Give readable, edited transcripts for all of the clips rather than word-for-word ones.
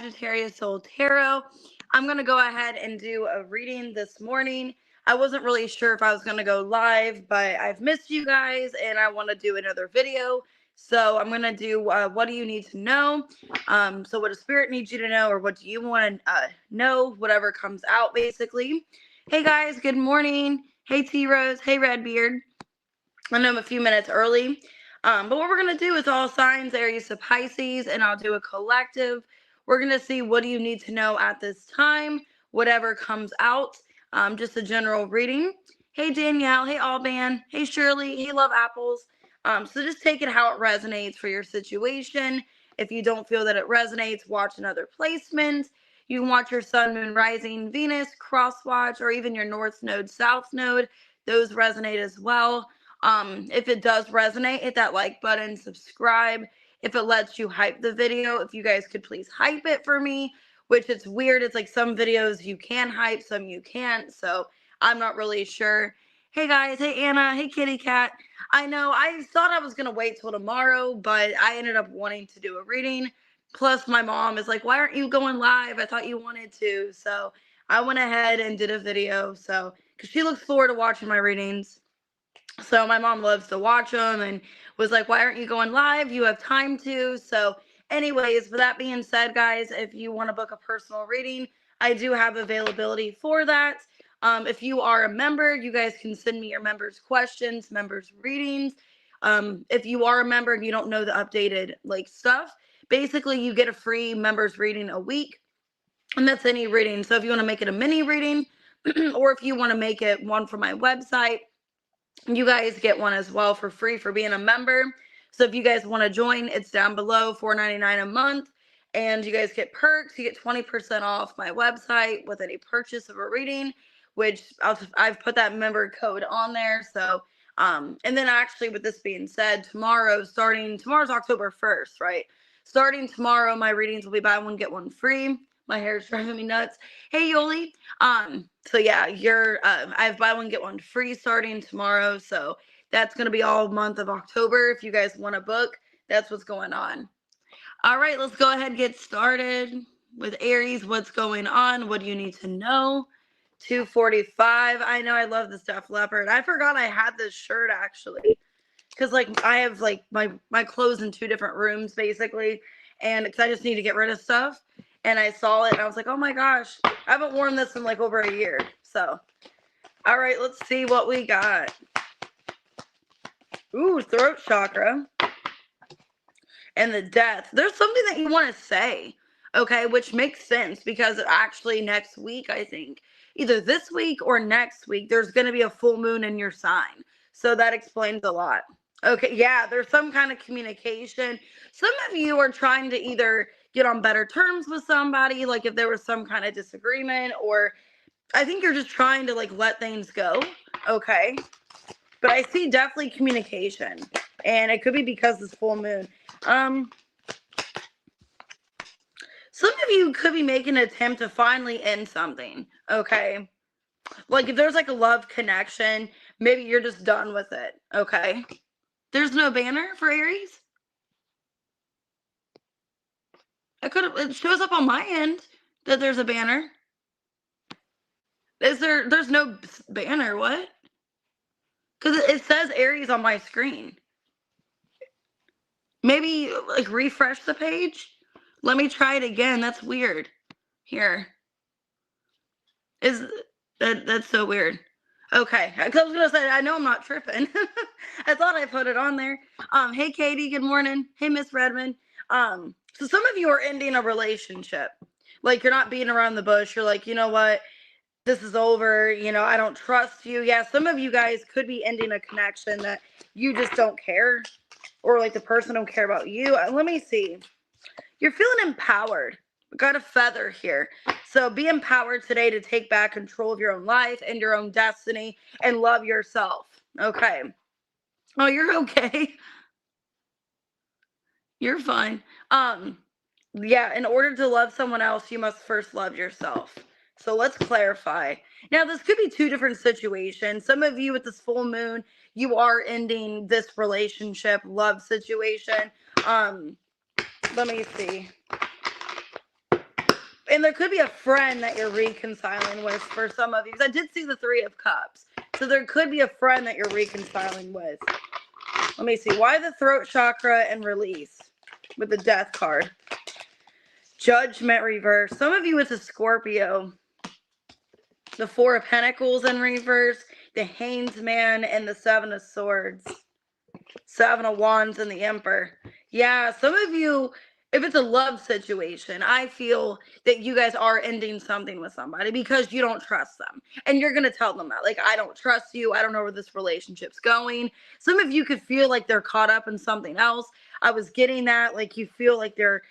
Sagittarius Soul Tarot. I'm going to go ahead and do a reading this morning. I wasn't really sure if I was going to go live, but I've missed you guys and I want to do another video. So I'm going to do what do you need to know? So what does Spirit need you to know, or what do you want to know? Whatever comes out, basically. Hey guys, good morning. Hey T-Rose. Hey Redbeard. I know I'm a few minutes early. But what we're going to do is all signs, Aries to Pisces, and I'll do a collective. We're going to see what do you need to know at this time, whatever comes out, just a general reading. Hey, Danielle. Hey, Alban. Hey, Shirley. Hey, Love Apples. So just take it how it resonates for your situation. If you don't feel that it resonates, watch another placement. You can watch your Sun, Moon, Rising, Venus, cross watch, or even your North Node, South Node. Those resonate as well. If it does resonate, hit that like button, subscribe. If it lets you hype the video, if you guys could please hype it for me, which it's weird. It's like some videos you can hype, some you can't. So I'm not really sure. Hey guys, hey Anna, hey Kitty Cat. I know I thought I was going to wait till tomorrow, but I ended up wanting to do a reading. Plus my mom is like, why aren't you going live? I thought you wanted to. So I went ahead and did a video. So, because she looks forward to watching my readings. So my mom loves to watch them and was like, why aren't you going live? You have time to. So anyways, with that being said, guys, if you want to book a personal reading, I do have availability for that. If you are a member, you guys can send me your members' questions, members' readings. If you are a member and you don't know the updated stuff, basically you get a free members reading a week. And that's any reading. So if you want to make it a mini reading or if you want to make it one for my website, you guys get one as well for free for being a member. So if you guys want to join, it's down below, $4.99 a month. And you guys get perks. You get 20% off my website with any purchase of a reading, which I've put that member code on there. So, and then actually with this being said, tomorrow's October 1st, right? Starting tomorrow, my readings will be buy one, get one free. My hair is driving me nuts. Hey, Yoli. So yeah, I have buy one, get one free starting tomorrow. So that's going to be all month of October. If you guys want to book, that's what's going on. All right, let's go ahead and get started with Aries. What's going on? What do you need to know? 245. I know I love this Def Leppard. I forgot I had this shirt actually. Because I have my clothes in two different rooms basically. And because I just need to get rid of stuff. And I saw it and I was like, oh my gosh, I haven't worn this in over a year. So, all right, let's see what we got. Ooh, throat chakra. And the death. There's something that you want to say, okay, which makes sense because actually next week, I think, either this week or next week, there's going to be a full moon in your sign. So that explains a lot. Okay, yeah, there's some kind of communication. Some of you are trying to either get on better terms with somebody, if there was some kind of disagreement, or I think you're just trying to let things go, okay? But I see definitely communication, and it could be because this full moon. Some of you could be making an attempt to finally end something, okay? If there's a love connection, maybe you're just done with it, okay? There's no banner for Aries? It shows up on my end that there's a banner. There's no banner, what? Because it says Aries on my screen. Maybe refresh the page. Let me try it again. That's weird. Here. That's so weird. Okay. I was gonna say I know I'm not tripping. I thought I put it on there. Hey Katie, good morning. Hey Miss Redmond. So some of you are ending a relationship. You're not beating around the bush. You're you know what? This is over. I don't trust you. Yeah, some of you guys could be ending a connection that you just don't care. Or the person don't care about you. Let me see. You're feeling empowered. We got a feather here. So be empowered today to take back control of your own life and your own destiny and love yourself. Okay. Oh, you're okay. You're fine. Yeah, in order to love someone else, you must first love yourself. So let's clarify. Now, this could be two different situations. Some of you with this full moon, you are ending this relationship, love situation. Let me see. And there could be a friend that you're reconciling with for some of you. Because I did see the Three of Cups. So there could be a friend that you're reconciling with. Let me see. Why the throat chakra and release with the Death card? Judgment reverse. Some of you, it's a Scorpio. The Four of Pentacles in reverse. The Hanged Man and the Seven of Swords. Seven of Wands and the Emperor. Yeah, some of you, if it's a love situation, I feel that you guys are ending something with somebody because you don't trust them. And you're going to tell them that. Like, I don't trust you. I don't know where this relationship's going. Some of you could feel like they're caught up in something else. I was getting that. Like, you feel like they're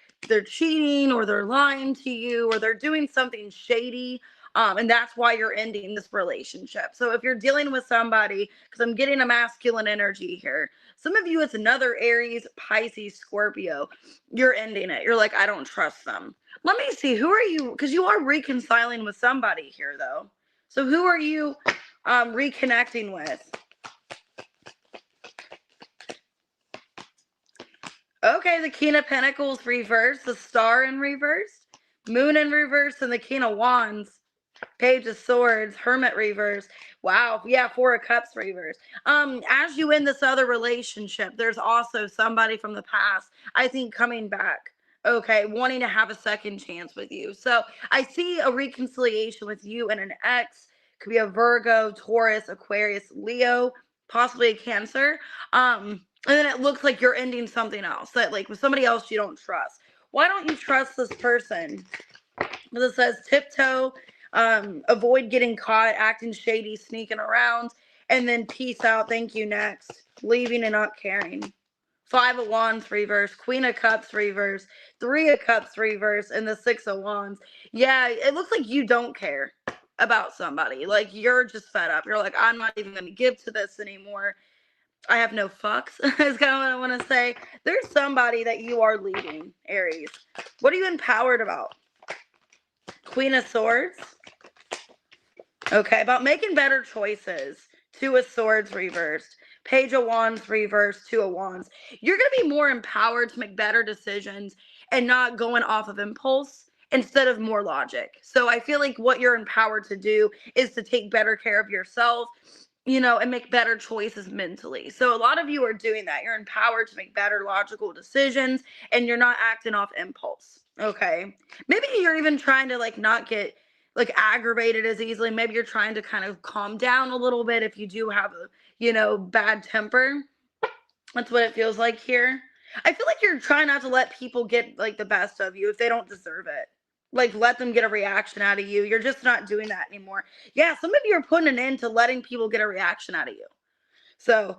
cheating or they're lying to you or they're doing something shady. And that's why you're ending this relationship. So if you're dealing with somebody, because I'm getting a masculine energy here, some of you, it's another Aries, Pisces, Scorpio. You're ending it. You're like, I don't trust them. Let me see. Who are you? Because you are reconciling with somebody here, though. So who are you reconnecting with? Okay, the King of Pentacles reversed, the Star in reverse, Moon in reverse, and the King of Wands. Page of Swords, Hermit reverse. Wow. Yeah, Four of Cups reverse. As you end this other relationship, there's also somebody from the past, I think, coming back. Okay, wanting to have a second chance with you. So I see a reconciliation with you and an ex. Could be a Virgo, Taurus, Aquarius, Leo, possibly a Cancer. And then it looks like you're ending something else that, like, with somebody else you don't trust. Why don't you trust this person? Because it says tiptoe. Avoid getting caught, acting shady, sneaking around, and then peace out, thank you, next. Leaving and not caring. Five of Wands reverse, Queen of Cups reverse, Three of Cups reverse, and the Six of Wands. Yeah, it looks like you don't care about somebody. Like, you're just fed up. You're like, I'm not even going to give to this anymore. I have no fucks, is kind of what I want to say. There's somebody that you are leading, Aries. What are you empowered about? Queen of Swords. Okay, about making better choices. Two of Swords reversed. Page of Wands reversed. Two of Wands. You're going to be more empowered to make better decisions and not going off of impulse instead of more logic. So I feel like what you're empowered to do is to take better care of yourself, you know, and make better choices mentally. So a lot of you are doing that. You're empowered to make better logical decisions and you're not acting off impulse. Okay. Maybe you're even trying to, like, not get, like, aggravated as easily. Maybe you're trying to kind of calm down a little bit if you do have a, you know, bad temper. That's what it feels like here. I feel like you're trying not to let people get, like, the best of you if they don't deserve it. Like, let them get a reaction out of you. You're just not doing that anymore. Yeah, some of you are putting an end to letting people get a reaction out of you. So,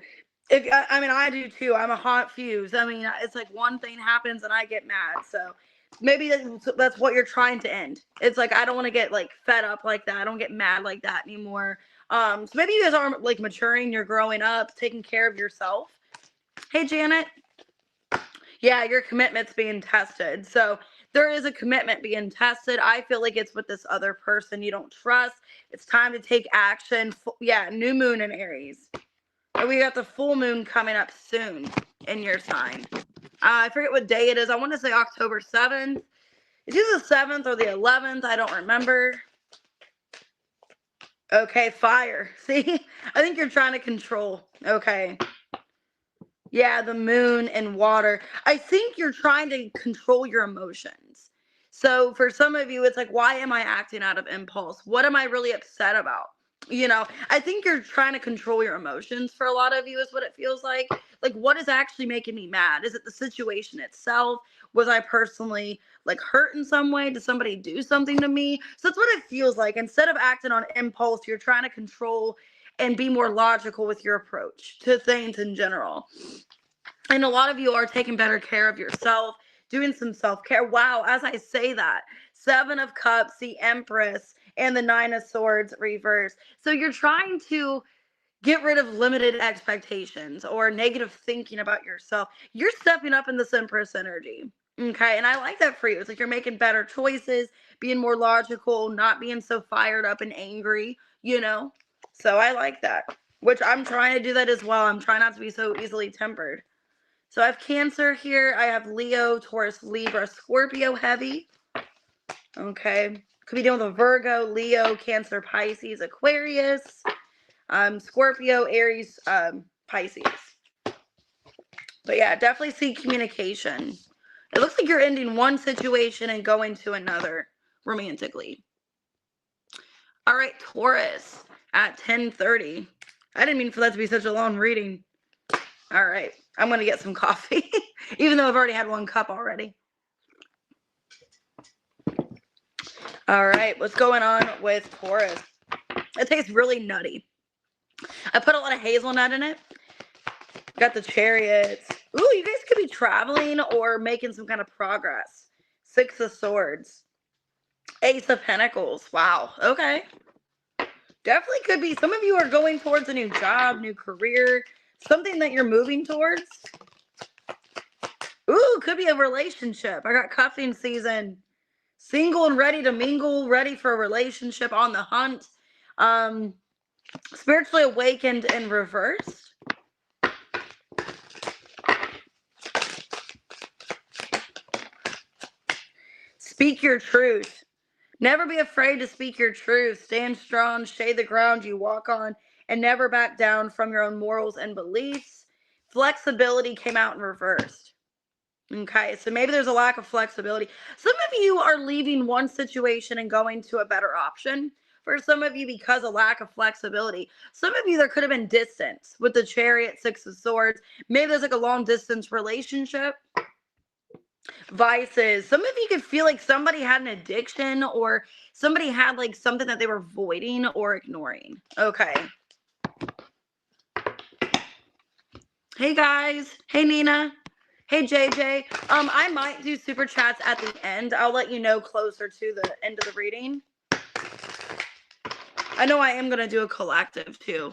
if I mean, I do too. I'm a hot fuse. I mean, it's like one thing happens and I get mad. So maybe that's what you're trying to end. It's like, I don't want to get, like, fed up like that. I don't get mad like that anymore. So maybe you guys are, like, maturing. You're growing up, taking care of yourself. Hey, Janet. Yeah, your commitment's being tested. So there is a commitment being tested. I feel like it's with this other person you don't trust. It's time to take action. Yeah, new moon in Aries. And we got the full moon coming up soon in your sign. I forget what day it is. I want to say October 7th. It's either the 7th or the 11th. I don't remember. Okay, fire. See? I think you're trying to control. Okay. Yeah, the moon and water. I think you're trying to control your emotions. So for some of you, it's like, why am I acting out of impulse? What am I really upset about? You know, I think you're trying to control your emotions for a lot of you is what it feels like. Like, what is actually making me mad? Is it the situation itself? Was I personally, like, hurt in some way? Did somebody do something to me? So that's what it feels like. Instead of acting on impulse, you're trying to control and be more logical with your approach to things in general. And a lot of you are taking better care of yourself, doing some self-care. Wow, as I say that, Seven of Cups, the Empress, and the Nine of Swords reverse. So you're trying to get rid of limited expectations or negative thinking about yourself. You're stepping up in this Empress energy. Okay, and I like that for you. It's like you're making better choices, being more logical, not being so fired up and angry, you know? So I like that, which I'm trying to do that as well. I'm trying not to be so easily tempered. So I have Cancer here. I have Leo, Taurus, Libra, Scorpio heavy. Okay. Could be dealing with a Virgo, Leo, Cancer, Pisces, Aquarius, Scorpio, Aries, Pisces. But yeah, definitely see communication. It looks like you're ending one situation and going to another romantically. All right, Taurus at 10:30. I didn't mean for that to be such a long reading. All right, I'm going to get some coffee, even though I've already had one cup already. All right, what's going on with Taurus? It tastes really nutty. I put a lot of hazelnut in it. Got the Chariots. Ooh, you guys could be traveling or making some kind of progress. 6 of Swords. Ace of Pentacles. Wow. Okay. Definitely could be. Some of you are going towards a new job, new career, something that you're moving towards. Ooh, could be a relationship. I got cuffing season. Single and ready to mingle, ready for a relationship, on the hunt. Spiritually awakened in reverse. Speak your truth. Never be afraid to speak your truth. Stand strong, shade the ground you walk on, and never back down from your own morals and beliefs. Flexibility came out in reverse. Okay, so maybe there's a lack of flexibility. Some of you are leaving one situation and going to a better option. For some of you, because of lack of flexibility. Some of you, there could have been distance with the Chariot, 6 of Swords. Maybe there's like a long distance relationship. Vices. Some of you could feel like somebody had an addiction or somebody had like something that they were voiding or ignoring. Okay. Hey guys. Hey Nina. Hey JJ. I might do super chats at the end. I'll let you know closer to the end of the reading. I know I am going to do a collective too.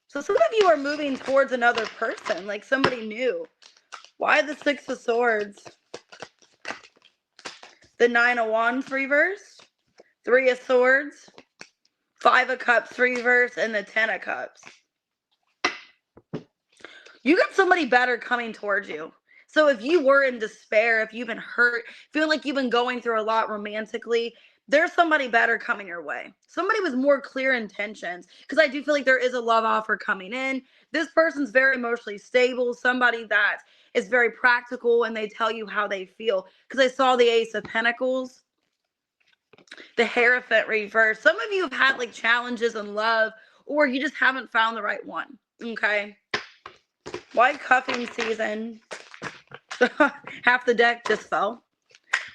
So some of you are moving towards another person, like somebody new. Why the 6 of Swords? The 9 of Wands reverse, 3 of Swords, 5 of Cups reverse, and the 10 of Cups. You got somebody better coming towards you. So if you were in despair, if you've been hurt, feeling like you've been going through a lot romantically, there's somebody better coming your way. Somebody with more clear intentions. Because I do feel like there is a love offer coming in. This person's very emotionally stable. Somebody that is very practical and they tell you how they feel. Because I saw the Ace of Pentacles. The Hierophant reverse. Some of you have had like challenges in love, or you just haven't found the right one. Okay. Why cuffing season? Half the deck just fell.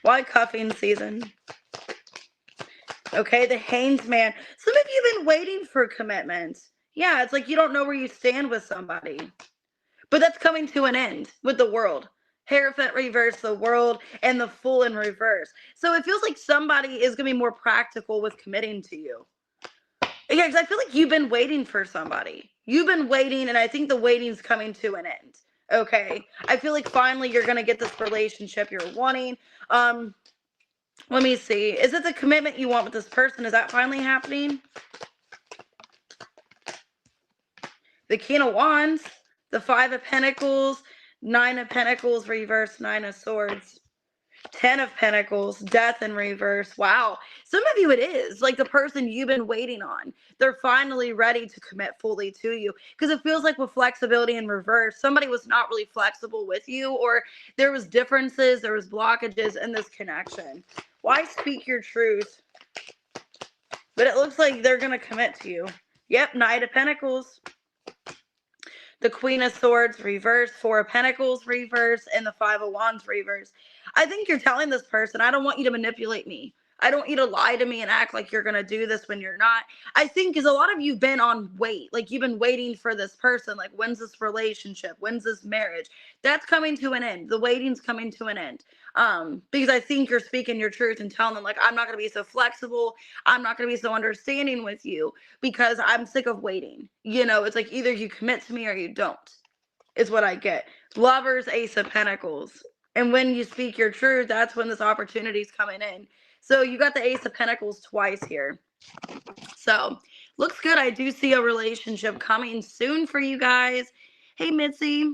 Why cuffing season? Okay, the Hanged Man. Some of you have been waiting for commitment. Yeah, it's like you don't know where you stand with somebody. But that's coming to an end with the World. Hierophant reverse, the World, and the Fool in reverse. So it feels like somebody is going to be more practical with committing to you. Yeah, because I feel like you've been waiting for somebody. You've been waiting, and I think the waiting's coming to an end. Okay? I feel like finally you're going to get this relationship you're wanting. Let me see. Is it the commitment you want with this person? Is that finally happening? The King of Wands, the 5 of Pentacles, 9 of Pentacles reverse, 9 of Swords, 10 of Pentacles, Death in reverse. Wow. Some of you it is like the person you've been waiting on. They're finally ready to commit fully to you, because it feels like with flexibility in reverse, somebody was not really flexible with you, or there was differences, there was blockages in this connection. Why speak your truth? But it looks like they're going to commit to you. Yep, Knight of Pentacles. The Queen of Swords reverse, 4 of Pentacles reverse, and the 5 of Wands reverse. I think you're telling this person, I don't want you to manipulate me. I don't want you to lie to me and act like you're going to do this when you're not. I think because a lot of you've been on wait. Like you've been waiting for this person. Like when's this relationship? When's this marriage? That's coming to an end. The waiting's coming to an end. Because I think you're speaking your truth and telling them like, I'm not going to be so flexible. I'm not going to be so understanding with you because I'm sick of waiting. You know, it's like either you commit to me or you don't, is what I get. Lovers, Ace of Pentacles. And when you speak your truth, that's when this opportunity is coming in. So you got the Ace of Pentacles twice here. So looks good. I do see a relationship coming soon for you guys. Hey, Mitzi.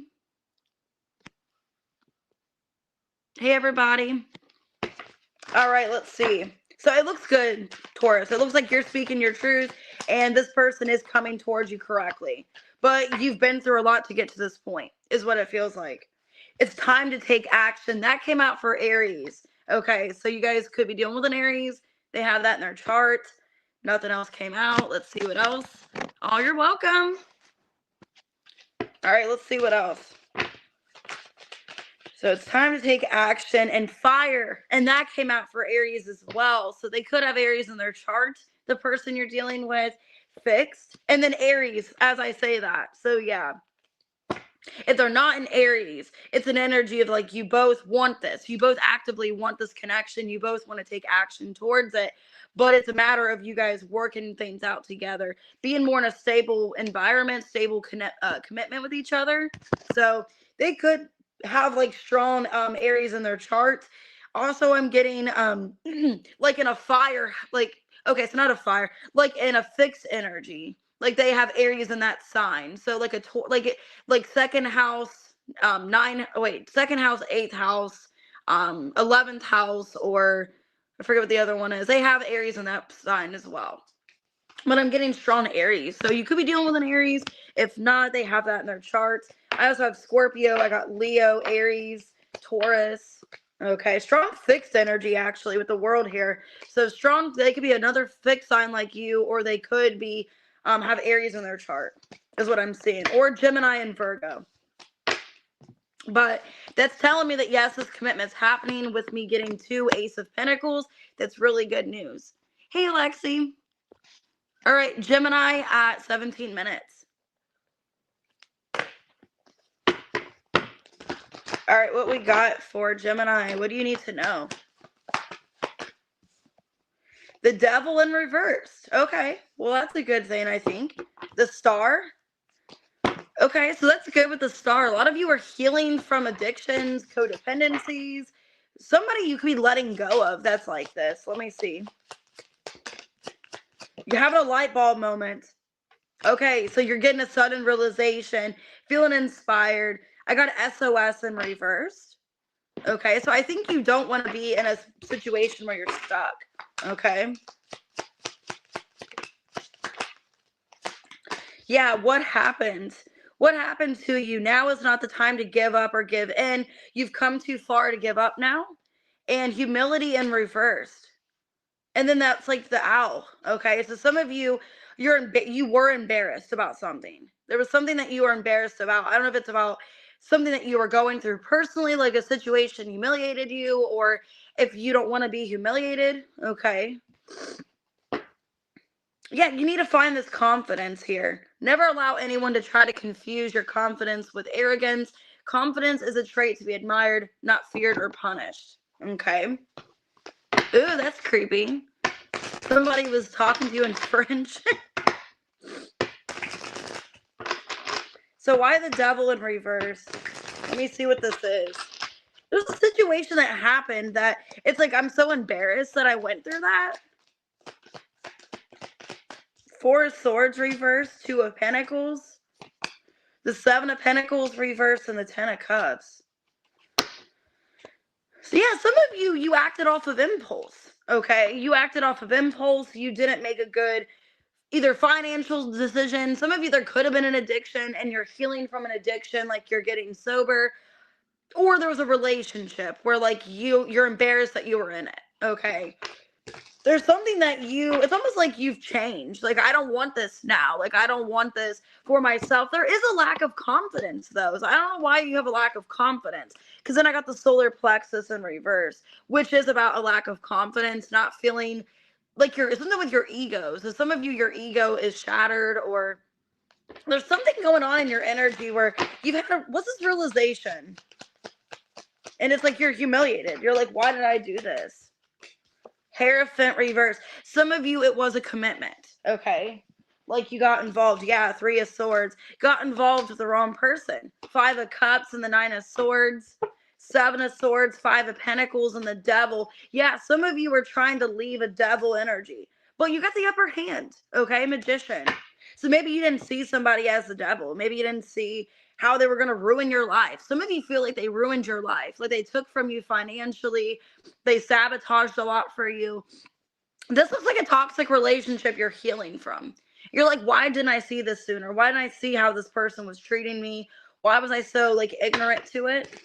Hey, everybody. All right, let's see. So it looks good, Taurus. It looks like you're speaking your truth and this person is coming towards you correctly. But you've been through a lot to get to this point, is what it feels like. It's time to take action. That came out for Aries. Okay, so you guys could be dealing with an Aries. They have that in their chart. Nothing else came out. Let's see what else. Oh, you're welcome. All right, let's see what else. So it's time to take action and fire. And that came out for Aries as well. So they could have Aries in their chart, the person you're dealing with, fixed. And then Aries, as I say that. So yeah. If they're not in Aries, it's an energy of like you both want this. You both actively want this connection. You both want to take action towards it. But it's a matter of you guys working things out together, being more in a stable environment, stable commitment with each other. So they could have like strong Aries in their chart. Also, I'm getting like in a fire, like okay, it's not a fire, like in a fixed energy. Like they have Aries in that sign. So like like second house, second house, eighth house, 11th house, or I forget what the other one is. They have Aries in that sign as well. But I'm getting strong Aries. So you could be dealing with an Aries. If not, they have that in their charts. I also have Scorpio. I got Leo, Aries, Taurus. Okay, strong fixed energy actually with the world here. So strong, they could be another fixed sign like you, or they could be have Aries in their chart, is what I'm seeing. Or Gemini and Virgo. But that's telling me that yes, this commitment's happening with me getting 2 Ace of Pentacles. That's really good news. Hey, Alexi. All right, Gemini at 17 minutes. All right, what we got for Gemini? What do you need to know? The Devil in reverse. Okay, well, that's a good thing, I think. The Star. Okay, so that's good with the Star. A lot of you are healing from addictions, codependencies. Somebody you could be letting go of that's like this. Let me see. You're having a light bulb moment. Okay, so you're getting a sudden realization, feeling inspired. I got SOS in reverse. Okay, so I think you don't want to be in a situation where you're stuck. Okay. Yeah, what happened? What happened to you? Now is not the time to give up or give in. You've come too far to give up now. And humility in reverse. And then that's like the owl. Okay, so some of you, you were embarrassed about something. There was something that you were embarrassed about. I don't know if it's about something that you were going through personally, like a situation humiliated you, or if you don't want to be humiliated. Okay. Yeah, you need to find this confidence here. Never allow anyone to try to confuse your confidence with arrogance. Confidence is a trait to be admired, not feared or punished. Okay. Ooh, that's creepy. Somebody was talking to you in French. So why the Devil in reverse? Let me see what this is. There's a situation that happened that it's like I'm so embarrassed that I went through that. 4 of Swords reverse, 2 of Pentacles, the 7 of Pentacles reverse, and the 10 of Cups. So yeah, some of you acted off of impulse. Okay, you acted off of impulse. You didn't make a good either financial decision. Some of you, there could have been an addiction and you're healing from an addiction, like you're getting sober, or there was a relationship where like you're embarrassed that you were in it. Okay. There's something that it's almost like you've changed. Like, I don't want this now. Like, I don't want this for myself. There is a lack of confidence, though. So I don't know why you have a lack of confidence. Because then I got the solar plexus in reverse, which is about a lack of confidence, not feeling like something with your ego. So some of you, your ego is shattered, or there's something going on in your energy where you've had what's this realization? And it's like you're humiliated. You're like, why did I do this? Hierophant reverse. Some of you, it was a commitment, okay? Like you got involved. Yeah, 3 of Swords. Got involved with the wrong person. 5 of Cups and the 9 of Swords. 7 of Swords, 5 of Pentacles, and the Devil. Yeah, some of you were trying to leave a devil energy. But you got the upper hand, okay? Magician. So maybe you didn't see somebody as the devil. Maybe you didn't see how they were going to ruin your life. Some of you feel like they ruined your life, like they took from you financially, they sabotaged a lot for you. This looks like a toxic relationship you're healing from. You're like, why didn't I see this sooner? Why didn't I see how this person was treating me? Why was I so like ignorant to it?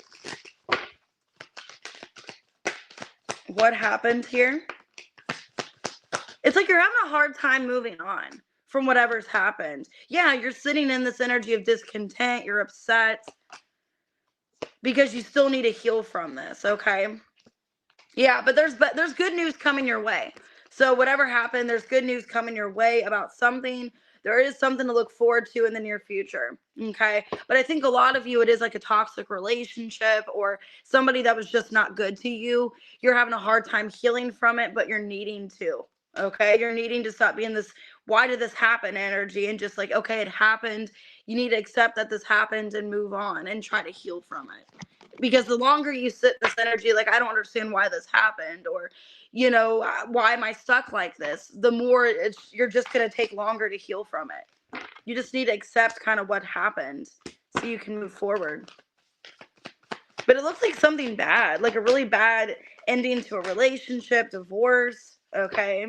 What happened here? It's like you're having a hard time moving on from whatever's happened. Yeah, you're sitting in this energy of discontent. You're upset because you still need to heal from this, okay? Yeah, but there's good news coming your way. So whatever happened, there's good news coming your way about something. There is something to look forward to in the near future, okay? But I think a lot of you, it is like a toxic relationship or somebody that was just not good to you. You're having a hard time healing from it, but you're needing to, okay? You're needing to stop being this, why did this happen energy, and just like, okay, it happened. You need to accept that this happened and move on and try to heal from it. Because the longer you sit in this energy, like, I don't understand why this happened, or, you know, why am I stuck like this? The more you're just going to take longer to heal from it. You just need to accept kind of what happened so you can move forward. But it looks like something bad, like a really bad ending to a relationship, divorce, okay?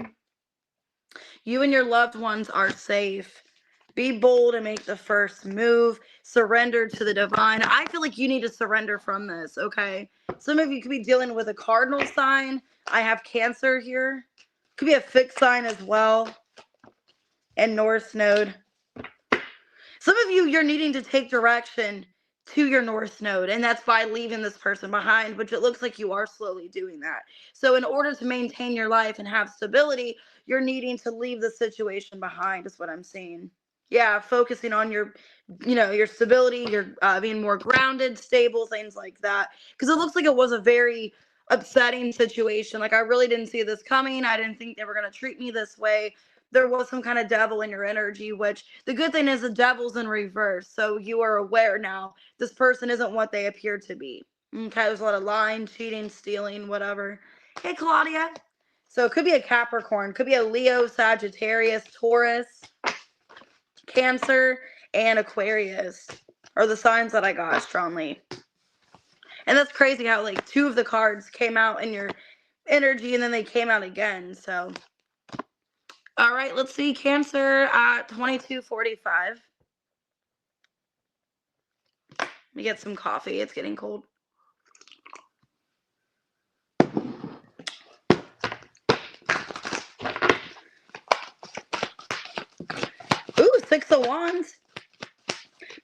You and your loved ones are safe. Be bold and make the first move. Surrender to the divine. I feel like you need to surrender from this, okay? Some of you could be dealing with a cardinal sign. I have Cancer here. Could be a fixed sign as well. And North Node. Some of you, you're needing to take direction to your North Node, and that's by leaving this person behind, which it looks like you are slowly doing that. So in order to maintain your life and have stability, you're needing to leave the situation behind, is what I'm seeing. Yeah, focusing on your, you know, your stability, your being more grounded, stable, things like that. Because it looks like it was a very upsetting situation. Like, I really didn't see this coming. I didn't think they were going to treat me this way. There was some kind of devil in your energy, which the good thing is the devil's in reverse. So you are aware now this person isn't what they appear to be. Okay, there's a lot of lying, cheating, stealing, whatever. Hey, Claudia. So it could be a Capricorn, could be a Leo, Sagittarius, Taurus, Cancer, and Aquarius are the signs that I got strongly. And that's crazy how like two of the cards came out in your energy and then they came out again. So, all right, let's see. Cancer at 22:45. Let me get some coffee. It's getting cold. Ooh, 6 of Wands.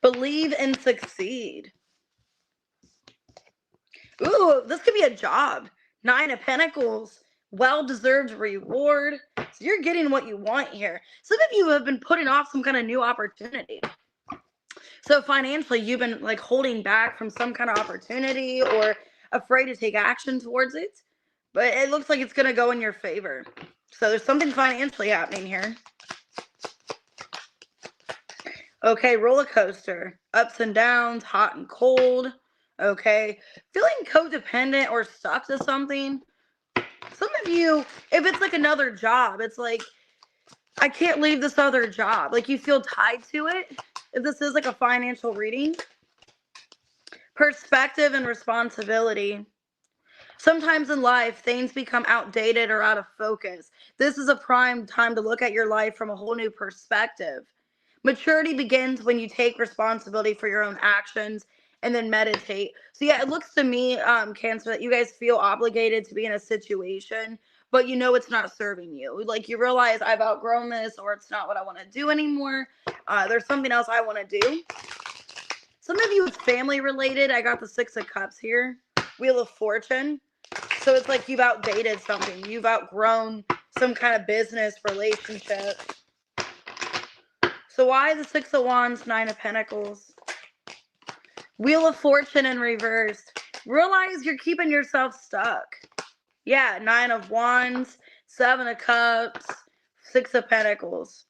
Believe and succeed. Ooh, this could be a job. 9 of Pentacles. Well-deserved reward. So you're getting what you want here. Some of you have been putting off some kind of new opportunity. So financially, you've been like holding back from some kind of opportunity or afraid to take action towards it. But it looks like it's going to go in your favor. So there's something financially happening here. Okay, roller coaster. Ups and downs, hot and cold. Okay. Feeling codependent or stuck to something. Some of you, if it's like another job, it's like, I can't leave this other job. Like you feel tied to it. If this is like a financial reading. Perspective and responsibility. Sometimes in life, things become outdated or out of focus. This is a prime time to look at your life from a whole new perspective. Maturity begins when you take responsibility for your own actions and then meditate. So yeah, it looks to me, Cancer, that you guys feel obligated to be in a situation, but you know it's not serving you. Like you realize I've outgrown this, or it's not what I want to do anymore. There's something else I want to do. Some of you, it's family related. I got the 6 of Cups here. Wheel of Fortune. So it's like you've outdated something. You've outgrown some kind of business relationship. So why the 6 of Wands, 9 of Pentacles? Wheel of Fortune in reverse. Realize you're keeping yourself stuck. Yeah, 9 of Wands, 7 of Cups, 6 of Pentacles.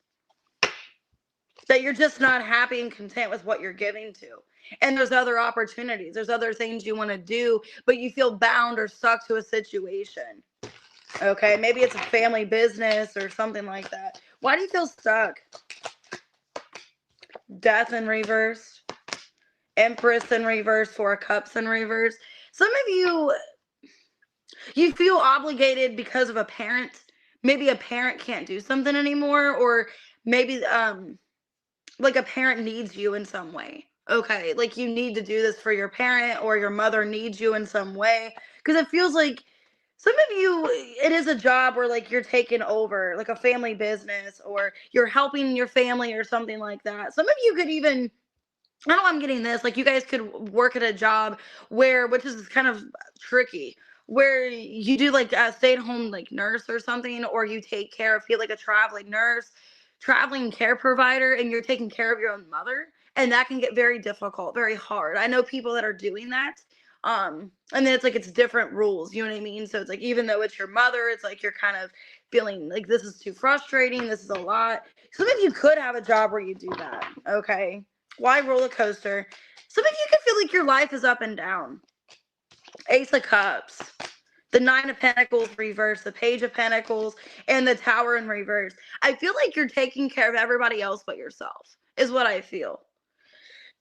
That you're just not happy and content with what you're giving to. And there's other opportunities. There's other things you want to do, but you feel bound or stuck to a situation. Okay, maybe it's a family business or something like that. Why do you feel stuck? Death in reverse. Empress in reverse, Four of Cups in reverse. Some of you feel obligated because of a parent. Maybe a parent can't do something anymore, or maybe like a parent needs you in some way. Okay, like you need to do this for your parent, or your mother needs you in some way, because it feels like some of you, it is a job where like you're taking over like a family business, or you're helping your family or something like that. Some of you could even, I don't know, I'm getting this. Like you guys could work at a job where, which is kind of tricky, where you do like a stay-at-home like nurse or something, or you take care of, feel like a traveling nurse, traveling care provider, and you're taking care of your own mother, and that can get very difficult, very hard. I know people that are doing that. And then it's like it's different rules, you know what I mean? So it's like even though it's your mother, it's like you're kind of feeling like this is too frustrating, this is a lot. Some of you could have a job where you do that, okay? Why roller coaster? Some of you can feel like your life is up and down. Ace of Cups, the Nine of Pentacles reverse, the Page of Pentacles, and the Tower in reverse. I feel like you're taking care of everybody else but yourself, is what I feel.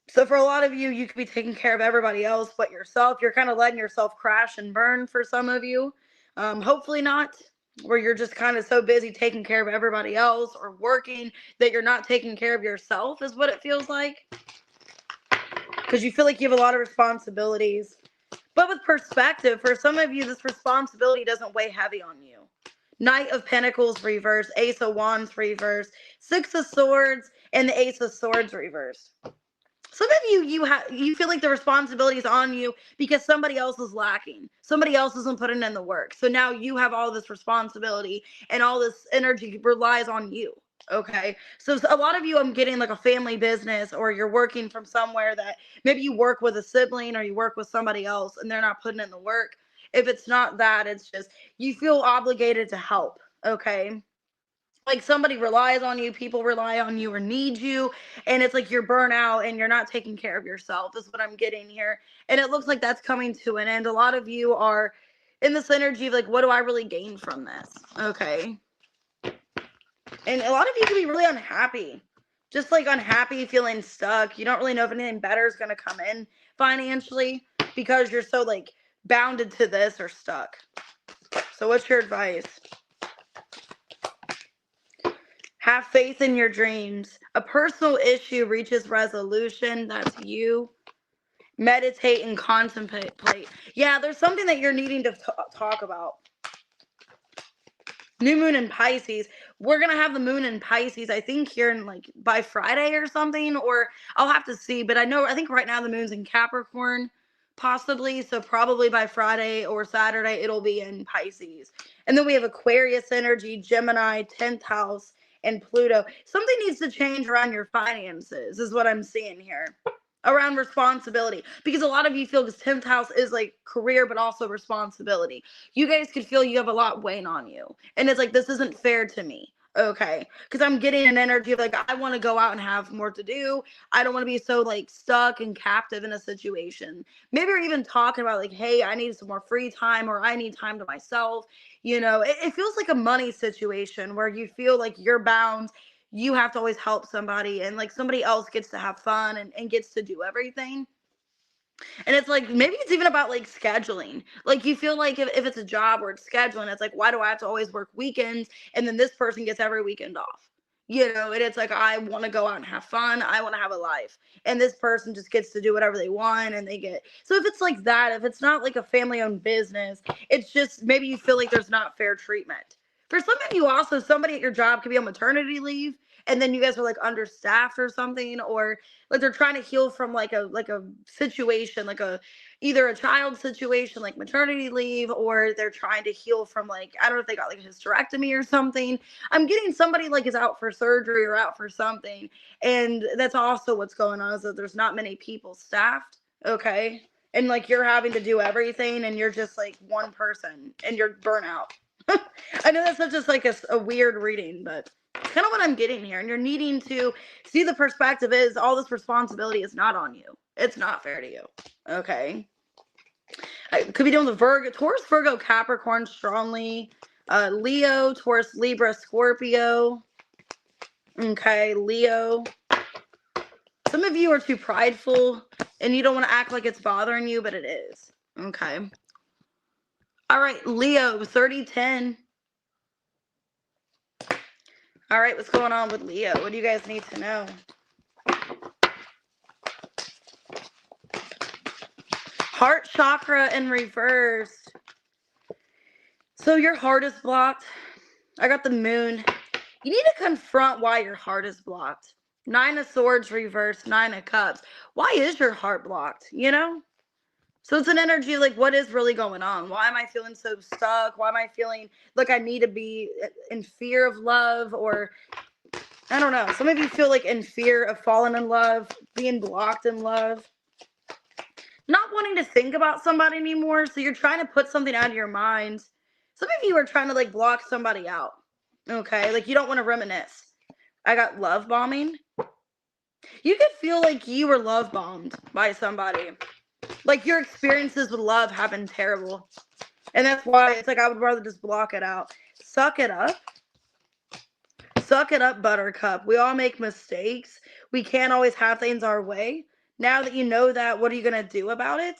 So for a lot of you, you could be taking care of everybody else but yourself. You're kind of letting yourself crash and burn for some of you. Hopefully not, where you're just kind of so busy taking care of everybody else or working that you're not taking care of yourself, is what it feels like. Because you feel like you have a lot of responsibilities. But with perspective, for some of you, this responsibility doesn't weigh heavy on you. Knight of Pentacles reverse, Ace of Wands reverse, Six of Swords, and the Ace of Swords reverse. Some of you feel like the responsibility is on you because somebody else is lacking. Somebody else isn't putting in the work. So now you have all this responsibility, and all this energy relies on you. Okay. So a lot of you, I'm getting like a family business, or you're working from somewhere that maybe you work with a sibling, or you work with somebody else and they're not putting in the work. If it's not that, it's just you feel obligated to help. Okay. Like somebody relies on you, people rely on you or need you, and it's like you're burnout and you're not taking care of yourself, is what I'm getting here. And it looks like that's coming to an end. A lot of you are in this energy of like, what do I really gain from this? Okay. And a lot of you can be really unhappy, just like unhappy, feeling stuck. You don't really know if anything better is going to come in financially because you're so like bounded to this or stuck. So what's your advice? Have faith in your dreams. A personal issue reaches resolution. That's you. Meditate and contemplate. Yeah, there's something that you're needing to talk about. New moon in Pisces. We're going to have the moon in Pisces, I think, here in like by Friday or something, or I'll have to see. But I think right now the moon's in Capricorn, possibly. So probably by Friday or Saturday, it'll be in Pisces. And then we have Aquarius energy, Gemini, 10th house, and Pluto. Something needs to change around your finances, is what I'm seeing here. Around responsibility, because a lot of you feel this 10th house is like career, but also responsibility. You guys could feel you have a lot weighing on you, and it's like, this isn't fair to me. Okay, because I'm getting an energy of like, I want to go out and have more to do. I don't want to be so like stuck and captive in a situation. Maybe we're even talking about like, hey, I need some more free time, or I need time to myself. It feels like a money situation where you feel like you're bound. You have to always help somebody, and like somebody else gets to have fun and gets to do everything. And it's like, maybe it's even about like scheduling. Like you feel like if it's a job where it's scheduling, it's like, why do I have to always work weekends? And then this person gets every weekend off. And it's like, I want to go out and have fun. I want to have a life. And this person just gets to do whatever they want, and they get. So if it's like that, if it's not like a family owned business, it's just maybe you feel like there's not fair treatment. For some of you also, somebody at your job could be on maternity leave, and then you guys are like understaffed or something, or like they're trying to heal from like a situation, like either a child situation like maternity leave, or they're trying to heal from like, I don't know if they got like a hysterectomy or something. I'm getting somebody like is out for surgery or out for something, and that's also what's going on, is that there's not many people staffed. Okay. And like you're having to do everything, and you're just like one person, and you're burnout. I know that's just like a weird reading, but it's kind of what I'm getting here. And you're needing to see the perspective is all this responsibility is not on you. It's not fair to you. Okay. I could be doing the Virgo, Taurus, Virgo, Capricorn strongly. Leo, Taurus, Libra, Scorpio. Okay. Leo. Some of you are too prideful and you don't want to act like it's bothering you, but it is. Okay. All right, Leo, 3010. All right, what's going on with Leo? What do you guys need to know? Heart chakra in reverse. So your heart is blocked. I got the moon. You need to confront why your heart is blocked. 9 of Swords reverse, 9 of Cups. Why is your heart blocked? You know? So it's an energy like, what is really going on? Why am I feeling so stuck? Why am I feeling like I need to be in fear of love? Or, I don't know. Some of you feel like in fear of falling in love, being blocked in love. Not wanting to think about somebody anymore. So you're trying to put something out of your mind. Some of you are trying to like block somebody out. Okay? Like you don't want to reminisce. I got love bombing. You could feel like you were love bombed by somebody. Like your experiences with love have been terrible. And that's why it's like I would rather just block it out. Suck it up. Suck it up, Buttercup. We all make mistakes. We can't always have things our way. Now that you know that, what are you going to do about it?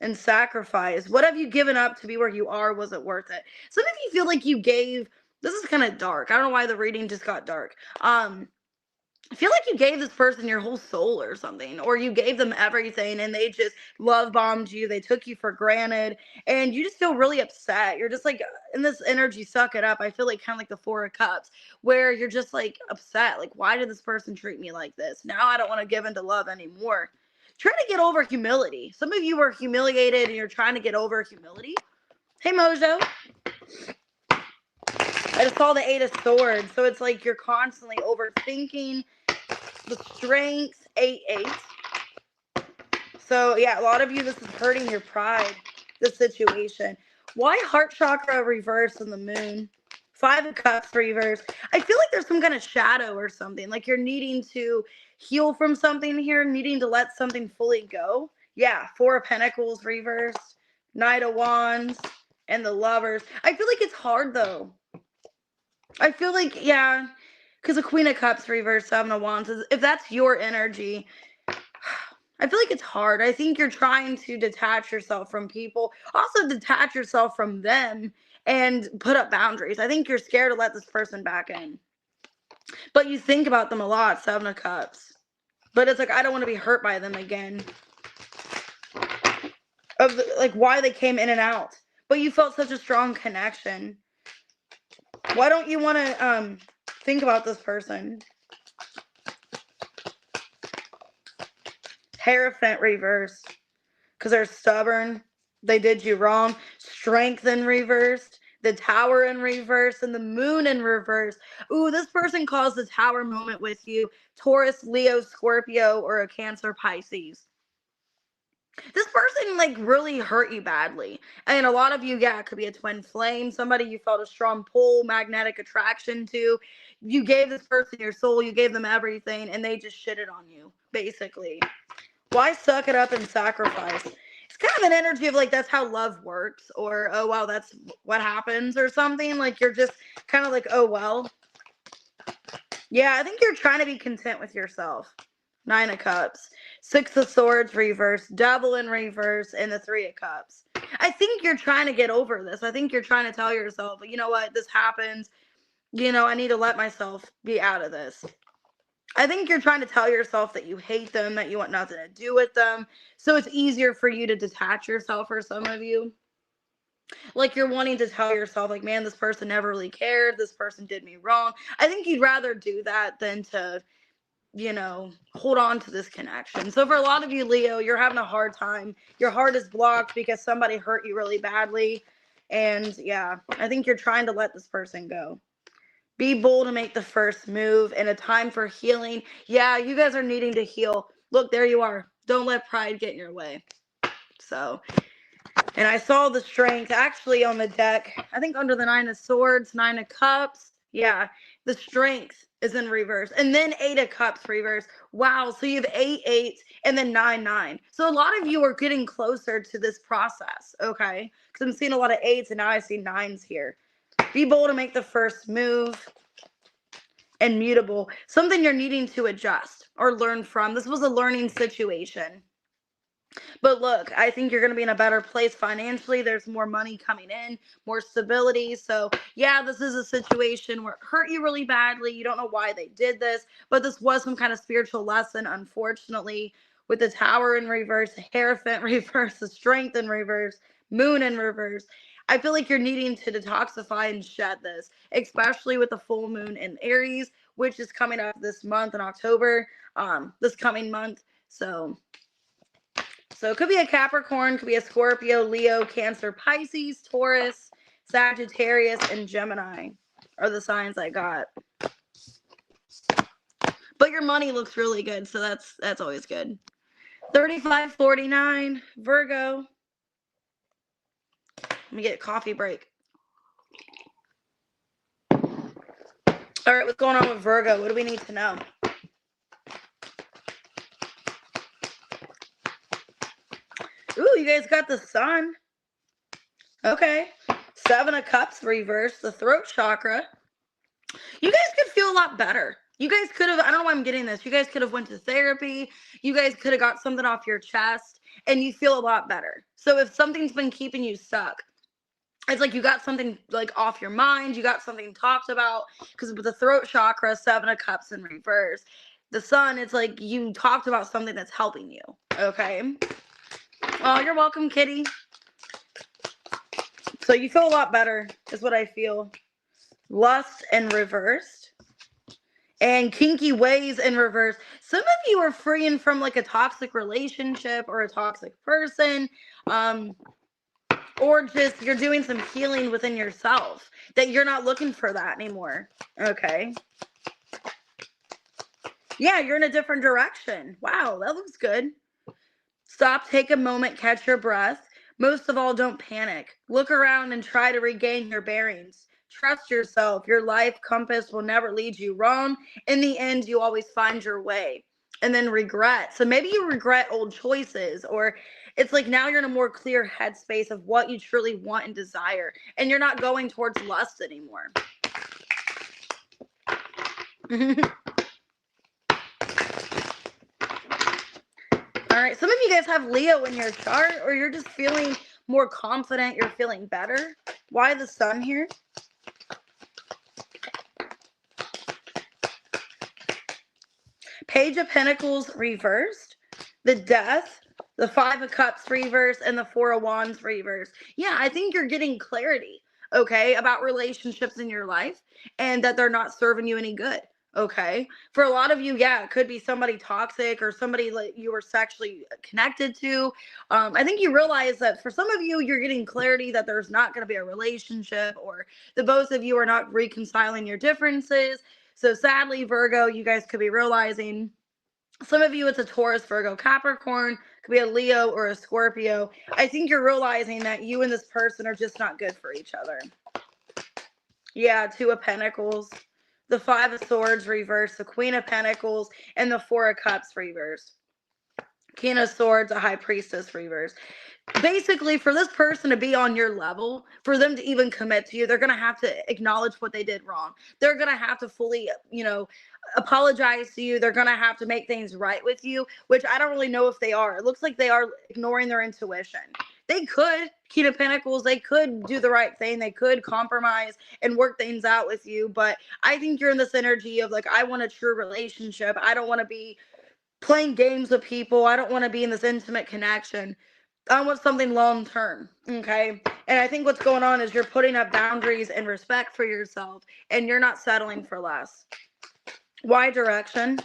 And sacrifice. What have you given up to be where you are? Was it worth it? Some of you feel like you gave. This is kind of dark. I don't know why the reading just got dark. I feel like you gave this person your whole soul or something, or you gave them everything and they just love bombed you. They took you for granted and you just feel really upset. You're just like in this energy, suck it up. I feel like kind of like the 4 of Cups where you're just like upset. Like, why did this person treat me like this? Now I don't want to give into love anymore. Try to get over humility. Some of you were humiliated and you're trying to get over humility. Hey, Mojo. I just saw the 8 of Swords. So it's like you're constantly overthinking. The strength, 8-8. So yeah, a lot of you, this is hurting your pride, this situation. Why heart chakra reverse in the moon? 5 of Cups reverse. I feel like there's some kind of shadow or something. Like you're needing to heal from something here, needing to let something fully go. Yeah, 4 of Pentacles reverse, Knight of Wands, and the Lovers. I feel like it's hard though. I feel like, yeah, because the Queen of Cups reverse, 7 of Wands, if that's your energy, I feel like it's hard. I think you're trying to detach yourself from people. Also detach yourself from them and put up boundaries. I think you're scared to let this person back in. But you think about them a lot, 7 of Cups. But it's like, I don't want to be hurt by them again. Like why they came in and out. But you felt such a strong connection. Why don't you want to think about this person? Hierophant reverse. Because they're stubborn. They did you wrong. Strength in reverse. The Tower in reverse. And the Moon in reverse. Ooh, this person caused the Tower moment with you. Taurus, Leo, Scorpio, or a Cancer, Pisces. This person like really hurt you badly. And a lot of you, yeah, it could be a twin flame, somebody you felt a strong pull, magnetic attraction to. You gave this person your soul, you gave them everything, and they just shitted on you, basically. Why suck it up and sacrifice? It's kind of an energy of like, that's how love works, or, oh, wow, that's what happens, or something. Like, you're just kind of like, oh, well. Yeah, I think you're trying to be content with yourself. 9 of Cups. 6 of Swords reverse, Devil in reverse, and the 3 of Cups. I think you're trying to get over this. I think you're trying to tell yourself, you know what, this happens. You know, I need to let myself be out of this. I think you're trying to tell yourself that you hate them, that you want nothing to do with them. So it's easier for you to detach yourself for some of you. Like you're wanting to tell yourself, like, man, this person never really cared. This person did me wrong. I think you'd rather do that than to, you know, hold on to this connection. So for a lot of you, Leo, you're having a hard time. Your heart is blocked because somebody hurt you really badly. And yeah, I think you're trying to let this person go. Be bold to make the first move in a time for healing. Yeah, you guys are needing to heal. Look, there you are. Don't let pride get in your way. So, and I saw the strength actually on the deck. I think under the 9 of Swords, 9 of Cups. Yeah, the strength is in reverse. And then 8 of Cups reverse. Wow, so you have 8 8s and then 9 9. So a lot of you are getting closer to this process, okay? Because I'm seeing a lot of 8s and now I see 9s here. Be bold to make the first move. and mutable, something you're needing to adjust or learn from. This was a learning situation. But look, I think you're going to be in a better place financially. There's more money coming in, more stability. So, yeah, this is a situation where it hurt you really badly. You don't know why they did this, but this was some kind of spiritual lesson, unfortunately, with the Tower in reverse, the Hierophant reverse, the Strength in reverse, Moon in reverse. I feel like you're needing to detoxify and shed this, especially with the full moon in Aries, which is coming up this month in October, this coming month. So it could be a Capricorn, could be a Scorpio, Leo, Cancer, Pisces, Taurus, Sagittarius, and Gemini are the signs I got. But your money looks really good, so that's always good. 3549, Virgo. Let me get a coffee break. All right, what's going on with Virgo? What do we need to know? Ooh, you guys got the sun. Okay. 7 of Cups reverse, the throat chakra. You guys could feel a lot better. You guys could have, I don't know why I'm getting this. You guys could have went to therapy. You guys could have got something off your chest and you feel a lot better. So if something's been keeping you stuck, it's like you got something like off your mind. You got something talked about, because with the throat chakra, 7 of Cups in reverse, the sun, it's like you talked about something that's helping you. Okay. Oh, you're welcome, kitty. So you feel a lot better is what I feel. Lust in reversed. And kinky ways in reverse. Some of you are freeing from like a toxic relationship or a toxic person. Or just you're doing some healing within yourself that you're not looking for that anymore. Okay. Yeah, you're in a different direction. Wow, that looks good. Stop, take a moment, catch your breath. Most of all, don't panic. Look around and try to regain your bearings. Trust yourself. Your life compass will never lead you wrong. In the end, you always find your way. And then regret. So maybe you regret old choices, or it's like now you're in a more clear headspace of what you truly want and desire. And you're not going towards lust anymore. All right, some of you guys have Leo in your chart, or you're just feeling more confident, you're feeling better. Why the sun here? Page of Pentacles reversed, the Death, the 5 of Cups reversed, and the 4 of Wands reversed. Yeah, I think you're getting clarity, okay, about relationships in your life and that they're not serving you any good. Okay. For a lot of you, yeah, it could be somebody toxic or somebody like you were sexually connected to. I think you realize that for some of you, you're getting clarity that there's not going to be a relationship, or the both of you are not reconciling your differences. So sadly, Virgo, you guys could be realizing, some of you, it's a Taurus, Virgo, Capricorn, could be a Leo or a Scorpio. I think you're realizing that you and this person are just not good for each other. Yeah, 2 of Pentacles. The 5 of Swords reversed, the Queen of Pentacles, and the 4 of Cups reversed. King of Swords, a High Priestess reversed. Basically, for this person to be on your level, for them to even commit to you, they're going to have to acknowledge what they did wrong. They're going to have to fully, apologize to you. They're going to have to make things right with you, which I don't really know if they are. It looks like they are ignoring their intuition. They could, King of Pentacles, they could do the right thing. They could compromise and work things out with you. But I think you're in this energy of like, I want a true relationship. I don't want to be playing games with people. I don't want to be in this intimate connection. I want something long term. Okay. And I think what's going on is you're putting up boundaries and respect for yourself, and you're not settling for less. Why direction?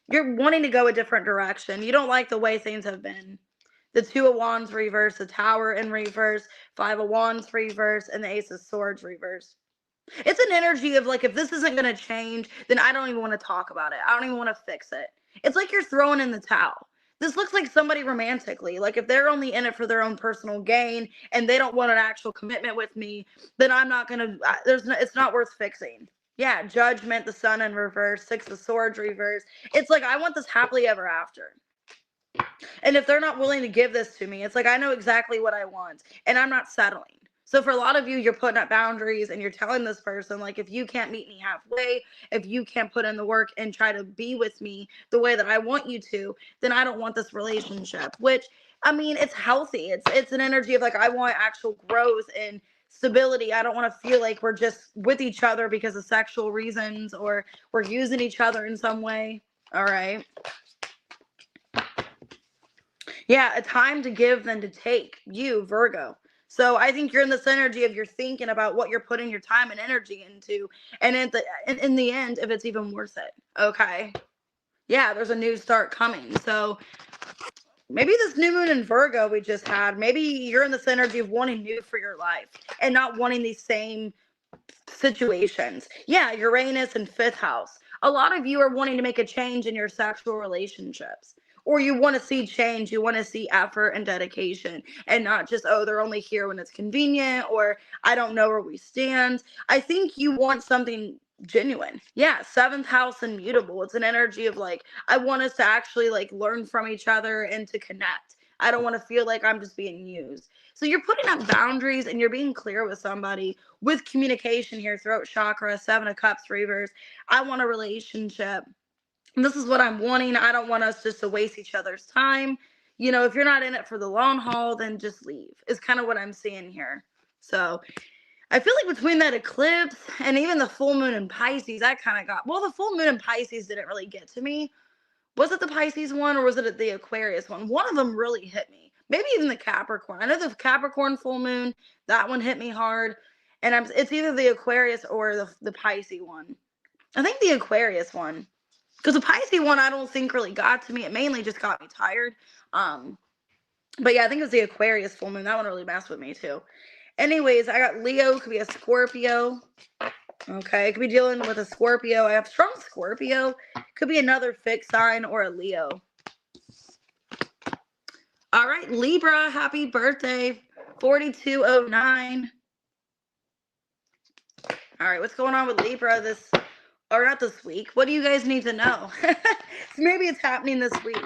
You're wanting to go a different direction. You don't like the way things have been. The 2 of Wands reverse, the Tower in reverse, 5 of Wands reverse, and the Ace of Swords reverse. It's an energy of like, if this isn't going to change, then I don't even want to talk about it. I don't even want to fix it. It's like you're throwing in the towel. This looks like somebody romantically. Like if they're only in it for their own personal gain and they don't want an actual commitment with me, then I'm not going to, it's not worth fixing. Yeah, Judgment, the Sun in reverse, 6 of Swords reverse. It's like, I want this happily ever after. And if they're not willing to give this to me, it's like, I know exactly what I want and I'm not settling. So for a lot of you, you're putting up boundaries and you're telling this person, like, if you can't meet me halfway, if you can't put in the work and try to be with me the way that I want you to, then I don't want this relationship. Which, I mean, it's healthy. It's an energy of like, I want actual growth and stability. I don't want to feel like we're just with each other because of sexual reasons or we're using each other in some way. All right. Yeah, a time to give than to take, you, Virgo. So I think you're in this energy of you're thinking about what you're putting your time and energy into, and in the end, if it's even worth it. Okay. Yeah, there's a new start coming. So maybe this new moon in Virgo we just had, maybe you're in this energy of wanting new for your life and not wanting these same situations. Yeah, Uranus in fifth house. A lot of you are wanting to make a change in your sexual relationships. Or you want to see change, you want to see effort and dedication, and not just, oh, they're only here when it's convenient, or I don't know where we stand. I think you want something genuine. Yeah, seventh house and mutable. It's an energy of like, I want us to actually like learn from each other and to connect. I don't want to feel like I'm just being used. So you're putting up boundaries and you're being clear with somebody with communication here, throat chakra, seven of cups reverse. I want a relationship. This is what I'm wanting. I don't want us just to waste each other's time. You know, if you're not in it for the long haul, then just leave, is kind of what I'm seeing here. So I feel like between that eclipse and even the full moon in Pisces, I kind of got, well, the full moon in Pisces didn't really get to me. Was it the Pisces one or was it the Aquarius one? One of them really hit me. Maybe even the Capricorn. I know the Capricorn full moon, that one hit me hard. And it's either the Aquarius or the Pisces one. I think the Aquarius one. Because the Pisces one I don't think really got to me. It mainly just got me tired. But yeah, I think it was the Aquarius full moon. That one really messed with me too. Anyways, I got Leo, could be a Scorpio. Okay, could be dealing with a Scorpio. I have strong Scorpio. Could be another fixed sign or a Leo. All right, Libra, happy birthday. 4209. All right, what's going on with Libra or not this week? What do you guys need to know? So maybe it's happening this week.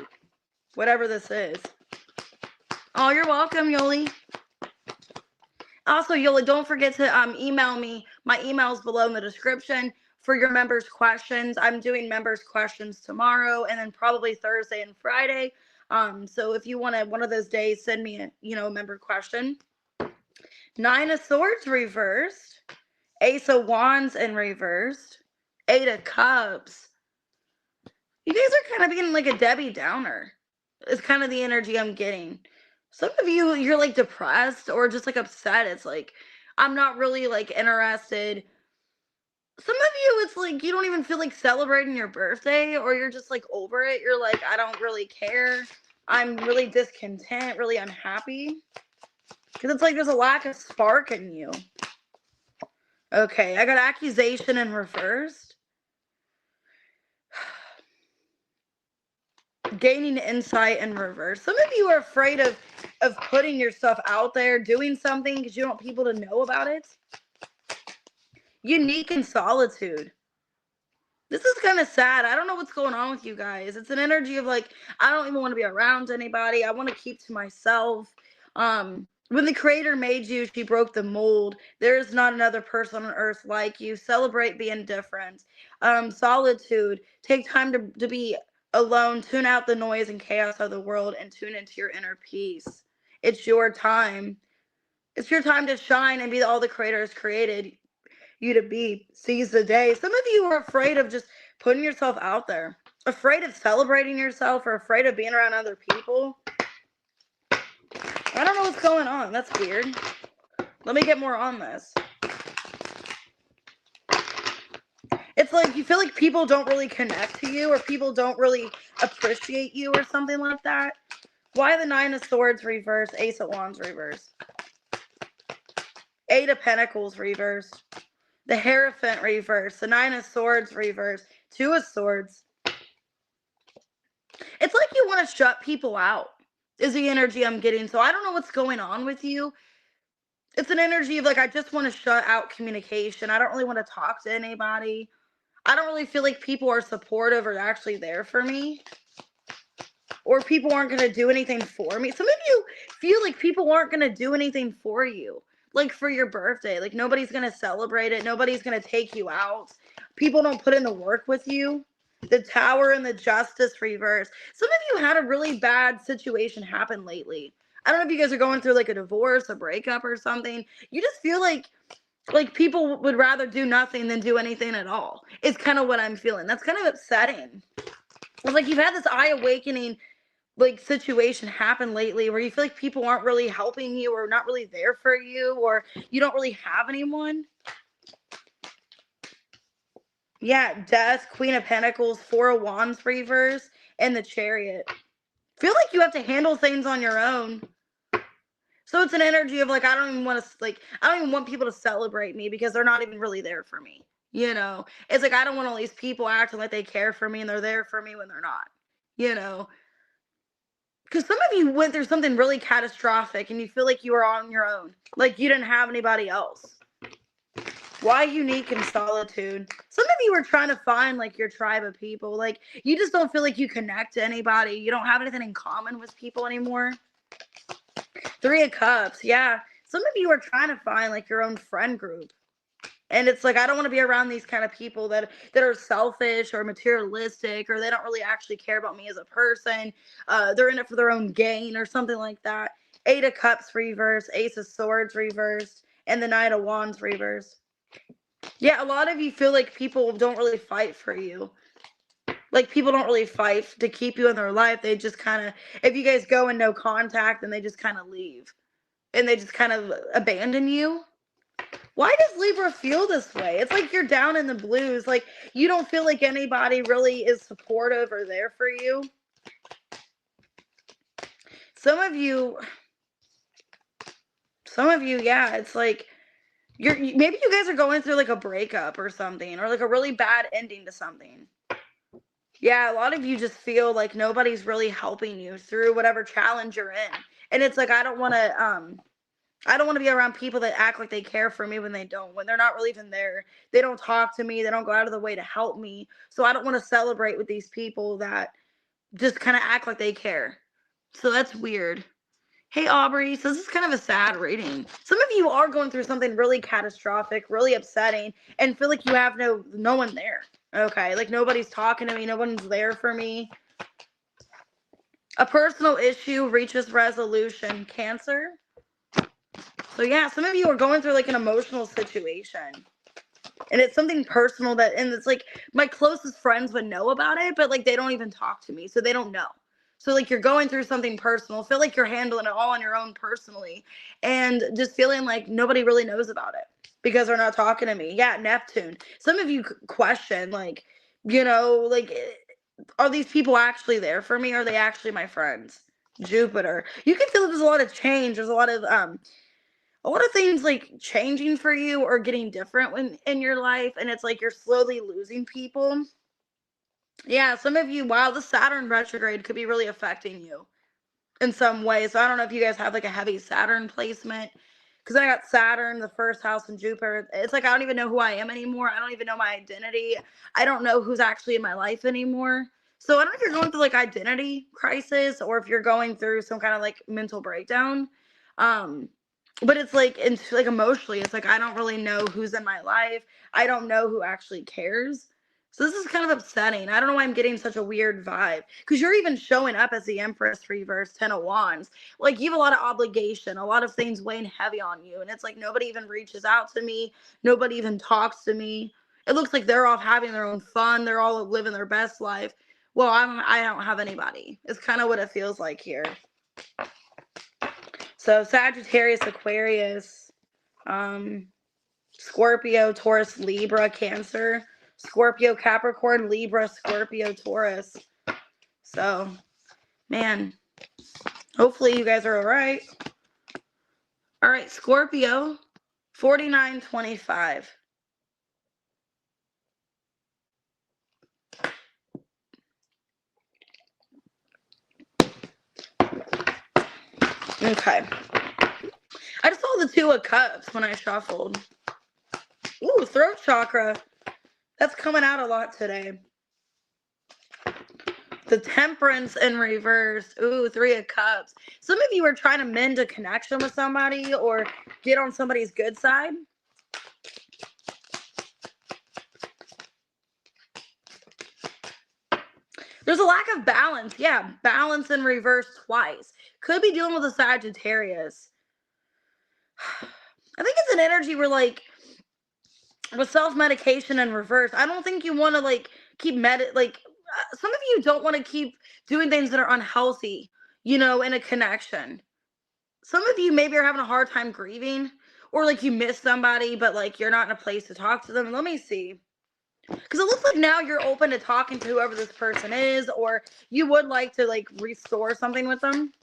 Whatever this is. Oh, you're welcome, Yoli. Also, Yoli, don't forget to email me. My email is below in the description for your members' questions. I'm doing members' questions tomorrow and then probably Thursday and Friday. So if you want to, one of those days, send me a member question. Nine of Swords reversed. Ace of Wands in reversed. Eight of Cups. You guys are kind of being like a Debbie Downer. It's kind of the energy I'm getting. Some of you, you're like depressed or just like upset. It's like, I'm not really like interested. Some of you, it's like you don't even feel like celebrating your birthday or you're just like over it. You're like, I don't really care. I'm really discontent, really unhappy. Because it's like there's a lack of spark in you. Okay, I got accusation in reversed. Gaining insight in reverse. Some of you are afraid of putting your stuff out there, doing something because you don't want people to know about it. Unique in solitude. This is kind of sad. I don't know what's going on with you guys. It's an energy of like, I don't even want to be around anybody. I want to keep to myself. When the creator made you, she broke the mold. There is not another person on earth like you. Celebrate being different. Solitude. Take time to be alone. Tune out the noise and chaos of the world and tune into your inner peace. It's your time. It's your time to shine and be all the creator has created you to be. Seize the day. Some of you are afraid of just putting yourself out there. Afraid of celebrating yourself or afraid of being around other people. I don't know what's going on. That's weird. Let me get more on this. It's like you feel like people don't really connect to you or people don't really appreciate you or something like that. Why the Nine of Swords reversed? Ace of Wands reversed. Eight of Pentacles reversed. The Hierophant reversed. The Nine of Swords reversed. Two of Swords. It's like you want to shut people out is the energy I'm getting. So I don't know what's going on with you. It's an energy of like, I just want to shut out communication. I don't really want to talk to anybody. I don't really feel like people are supportive or actually there for me. Or people aren't going to do anything for me. Some of you feel like people aren't going to do anything for you. like for your birthday. Like nobody's going to celebrate it. Nobody's going to take you out. People don't put in the work with you. The Tower and the Justice reverse. Some of you had a really bad situation happen lately. I don't know if you guys are going through like a divorce, a breakup or something. You just feel like people would rather do nothing than do anything at all. It's kind of what I'm feeling. That's kind of upsetting. It's like you've had this eye awakening like situation happen lately where you feel like people aren't really helping you or not really there for you, or you don't really have anyone. Yeah, Death, Queen of Pentacles, Four of Wands reverse, and the Chariot. Feel like you have to handle things on your own. So it's an energy of like, I don't even want people to celebrate me because they're not even really there for me. You know, it's like, I don't want all these people acting like they care for me and they're there for me when they're not, you know, because some of you went through something really catastrophic and you feel like you were on your own. Like you didn't have anybody else. Why unique in solitude? Some of you are trying to find like your tribe of people. Like you just don't feel like you connect to anybody. You don't have anything in common with people anymore. Three of Cups. Yeah. Some of you are trying to find like your own friend group. And it's like, I don't want to be around these kind of people that are selfish or materialistic, or they don't really actually care about me as a person. They're in it for their own gain or something like that. Eight of Cups reversed, Ace of Swords reversed, and the Knight of Wands reversed. Yeah, a lot of you feel like people don't really fight for you. Like people don't really fight to keep you in their life. They just kind of, if you guys go in no contact, then they just kind of leave. And they just kind of abandon you. Why does Libra feel this way? It's like you're down in the blues. Like you don't feel like anybody really is supportive or there for you. Some of you, yeah, it's like maybe you guys are going through like a breakup or something, or like a really bad ending to something. Yeah, a lot of you just feel like nobody's really helping you through whatever challenge you're in. And it's like, I don't want to be around people that act like they care for me when they don't, when they're not really even there. They don't talk to me. They don't go out of the way to help me. So I don't want to celebrate with these people that just kind of act like they care. So that's weird. Hey, Aubrey. So this is kind of a sad reading. Some of you are going through something really catastrophic, really upsetting, and feel like you have no one there. Okay, like nobody's talking to me. No one's there for me. A personal issue reaches resolution. Cancer. So yeah, some of you are going through like an emotional situation. And it's something personal and it's like my closest friends would know about it, but like they don't even talk to me, so they don't know. So like you're going through something personal, feel like you're handling it all on your own personally, and just feeling like nobody really knows about it because they're not talking to me. Yeah, Neptune. Some of you question like, like, are these people actually there for me? Are they actually my friends? Jupiter. You can feel there's a lot of change. There's a lot of things like changing for you or getting different in your life, and it's like you're slowly losing people. Yeah, some of you, wow, the Saturn retrograde could be really affecting you in some way. So I don't know if you guys have like a heavy Saturn placement, because I got Saturn, the first house, and Jupiter. It's like I don't even know who I am anymore. I don't even know my identity. I don't know who's actually in my life anymore. So I don't know if you're going through like identity crisis or if you're going through some kind of like mental breakdown. But it's like, emotionally, it's like I don't really know who's in my life. I don't know who actually cares. So this is kind of upsetting. I don't know why I'm getting such a weird vibe, because you're even showing up as the Empress reverse, 10 of Wands. Like you have a lot of obligation, a lot of things weighing heavy on you. And it's like nobody even reaches out to me. Nobody even talks to me. It looks like they're off having their own fun. They're all living their best life. Well, I don't have anybody. It's kind of what it feels like here. So Sagittarius, Aquarius, Scorpio, Taurus, Libra, Cancer, Scorpio, Capricorn, Libra, Scorpio, Taurus. So, man, hopefully you guys are all right. All right, Scorpio, 4925. Okay. I just saw the Two of Cups when I shuffled. Ooh, throat chakra. That's coming out a lot today. The Temperance in reverse. Ooh, Three of Cups. Some of you are trying to mend a connection with somebody, or get on somebody's good side. There's a lack of balance. Yeah, balance in reverse twice. Could be dealing with a Sagittarius. I think it's an energy where, like, with self-medication in reverse, I don't think you want to, like, keep some of you don't want to keep doing things that are unhealthy, in a connection. Some of you maybe are having a hard time grieving, or like you miss somebody, but like you're not in a place to talk to them. Let me see. Because it looks like now you're open to talking to whoever this person is, or you would like to like restore something with them.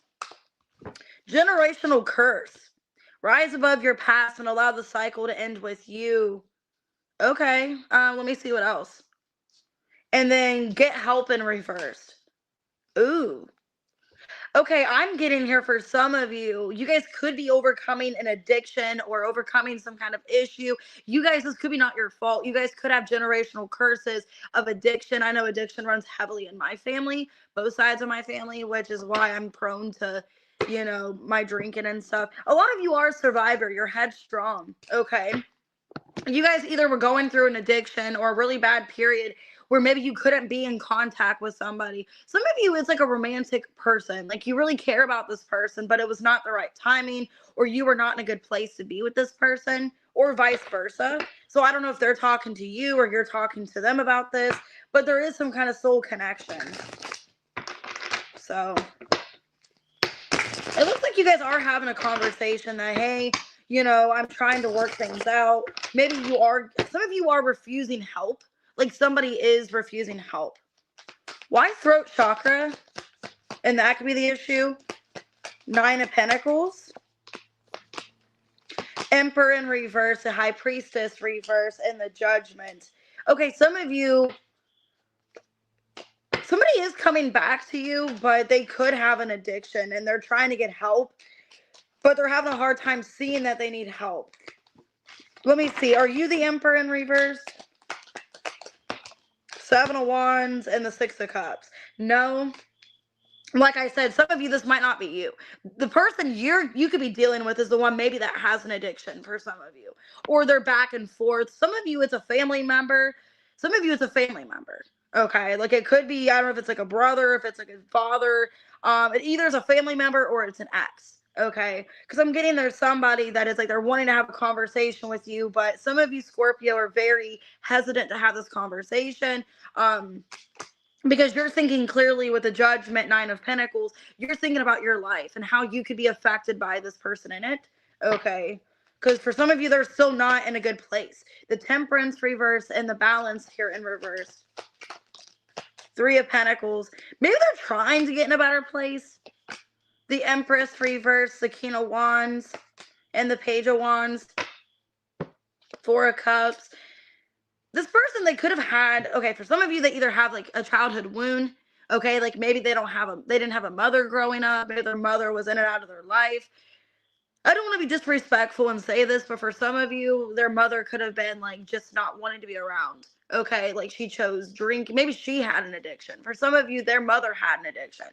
Generational curse. Rise above your past and allow the cycle to end with you. Okay. Let me see what else. And then get help in reverse. Ooh. Okay, I'm getting here for some of you. You guys could be overcoming an addiction or overcoming some kind of issue. You guys, this could be not your fault. You guys could have generational curses of addiction. I know addiction runs heavily in my family, both sides of my family, which is why I'm prone to, my drinking and stuff. A lot of you are a survivor. You're headstrong. Okay. You guys either were going through an addiction or a really bad period where maybe you couldn't be in contact with somebody. Some of you, it's like a romantic person. Like you really care about this person, but it was not the right timing, or you were not in a good place to be with this person, or vice versa. So I don't know if they're talking to you or you're talking to them about this, but there is some kind of soul connection. So it looks like you guys are having a conversation that, hey, I'm trying to work things out. Maybe some of you are refusing help. Like somebody is refusing help. Why throat chakra? And that could be the issue. 9 of Pentacles. Emperor in reverse, the High Priestess reverse, and the Judgment. Okay, somebody is coming back to you, but they could have an addiction and they're trying to get help, but they're having a hard time seeing that they need help. Let me see. Are you the Emperor in reverse? 7 of Wands and the 6 of Cups. No. Like I said, some of you, this might not be you. The person you could be dealing with is the one maybe that has an addiction for some of you. Or they're back and forth. Some of you, it's a family member. Some of you, it's a family member. Okay? Like it could be, I don't know if it's like a brother, if it's like a father. It either is a family member or it's an ex. Okay? Because I'm getting there's somebody that is like they're wanting to have a conversation with you, but some of you Scorpio are very hesitant to have this conversation. Because you're thinking clearly with the Judgment, 9 of Pentacles, you're thinking about your life and how you could be affected by this person in it. Okay. Because for some of you, they're still not in a good place. The Temperance reverse and the Balance here in reverse. 3 of Pentacles. Maybe they're trying to get in a better place. The Empress reverse, the King of Wands, and the Page of Wands. 4 of Cups. This person, they could have had, okay, for some of you, they either have like a childhood wound, okay, like maybe they didn't have a mother growing up, maybe their mother was in and out of their life. I don't want to be disrespectful and say this, but for some of you, their mother could have been like just not wanting to be around, okay, like she chose drink, maybe she had an addiction. For some of you, their mother had an addiction,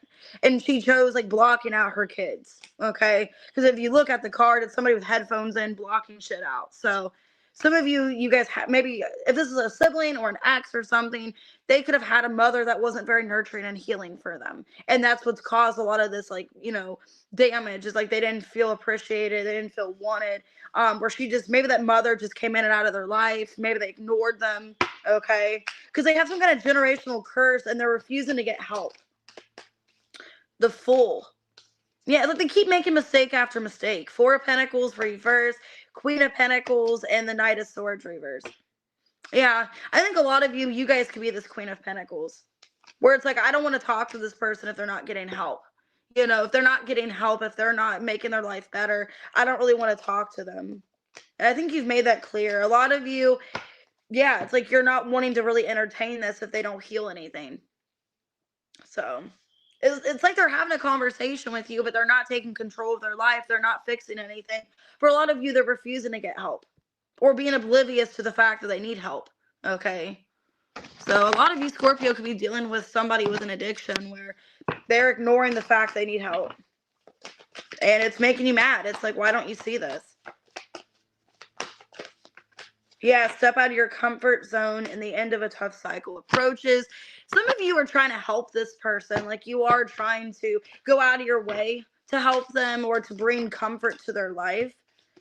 and she chose like blocking out her kids, okay, because if you look at the card, it's somebody with headphones in blocking shit out. So some of you guys maybe if this is a sibling or an ex or something, they could have had a mother that wasn't very nurturing and healing for them. And that's what's caused a lot of this, like, damage, is like they didn't feel appreciated. They didn't feel wanted. Where maybe that mother just came in and out of their life. Maybe they ignored them. Okay. Because they have some kind of generational curse and they're refusing to get help. The Fool. Yeah, like they keep making mistake after mistake. 4 of Pentacles reverse, Queen of Pentacles, and the Knight of Swords reverse. Yeah, I think a lot of you guys could be this Queen of Pentacles, where it's like, I don't want to talk to this person if they're not getting help. If they're not getting help, if they're not making their life better, I don't really want to talk to them. And I think you've made that clear. A lot of you, yeah, it's like you're not wanting to really entertain this if they don't heal anything. So it's like they're having a conversation with you, but they're not taking control of their life. They're not fixing anything. For a lot of you, they're refusing to get help or being oblivious to the fact that they need help. Okay. So a lot of you Scorpio could be dealing with somebody with an addiction where they're ignoring the fact they need help. And it's making you mad. It's like, why don't you see this? Yeah, step out of your comfort zone and the end of a tough cycle approaches. Some of you are trying to help this person. Like you are trying to go out of your way to help them or to bring comfort to their life.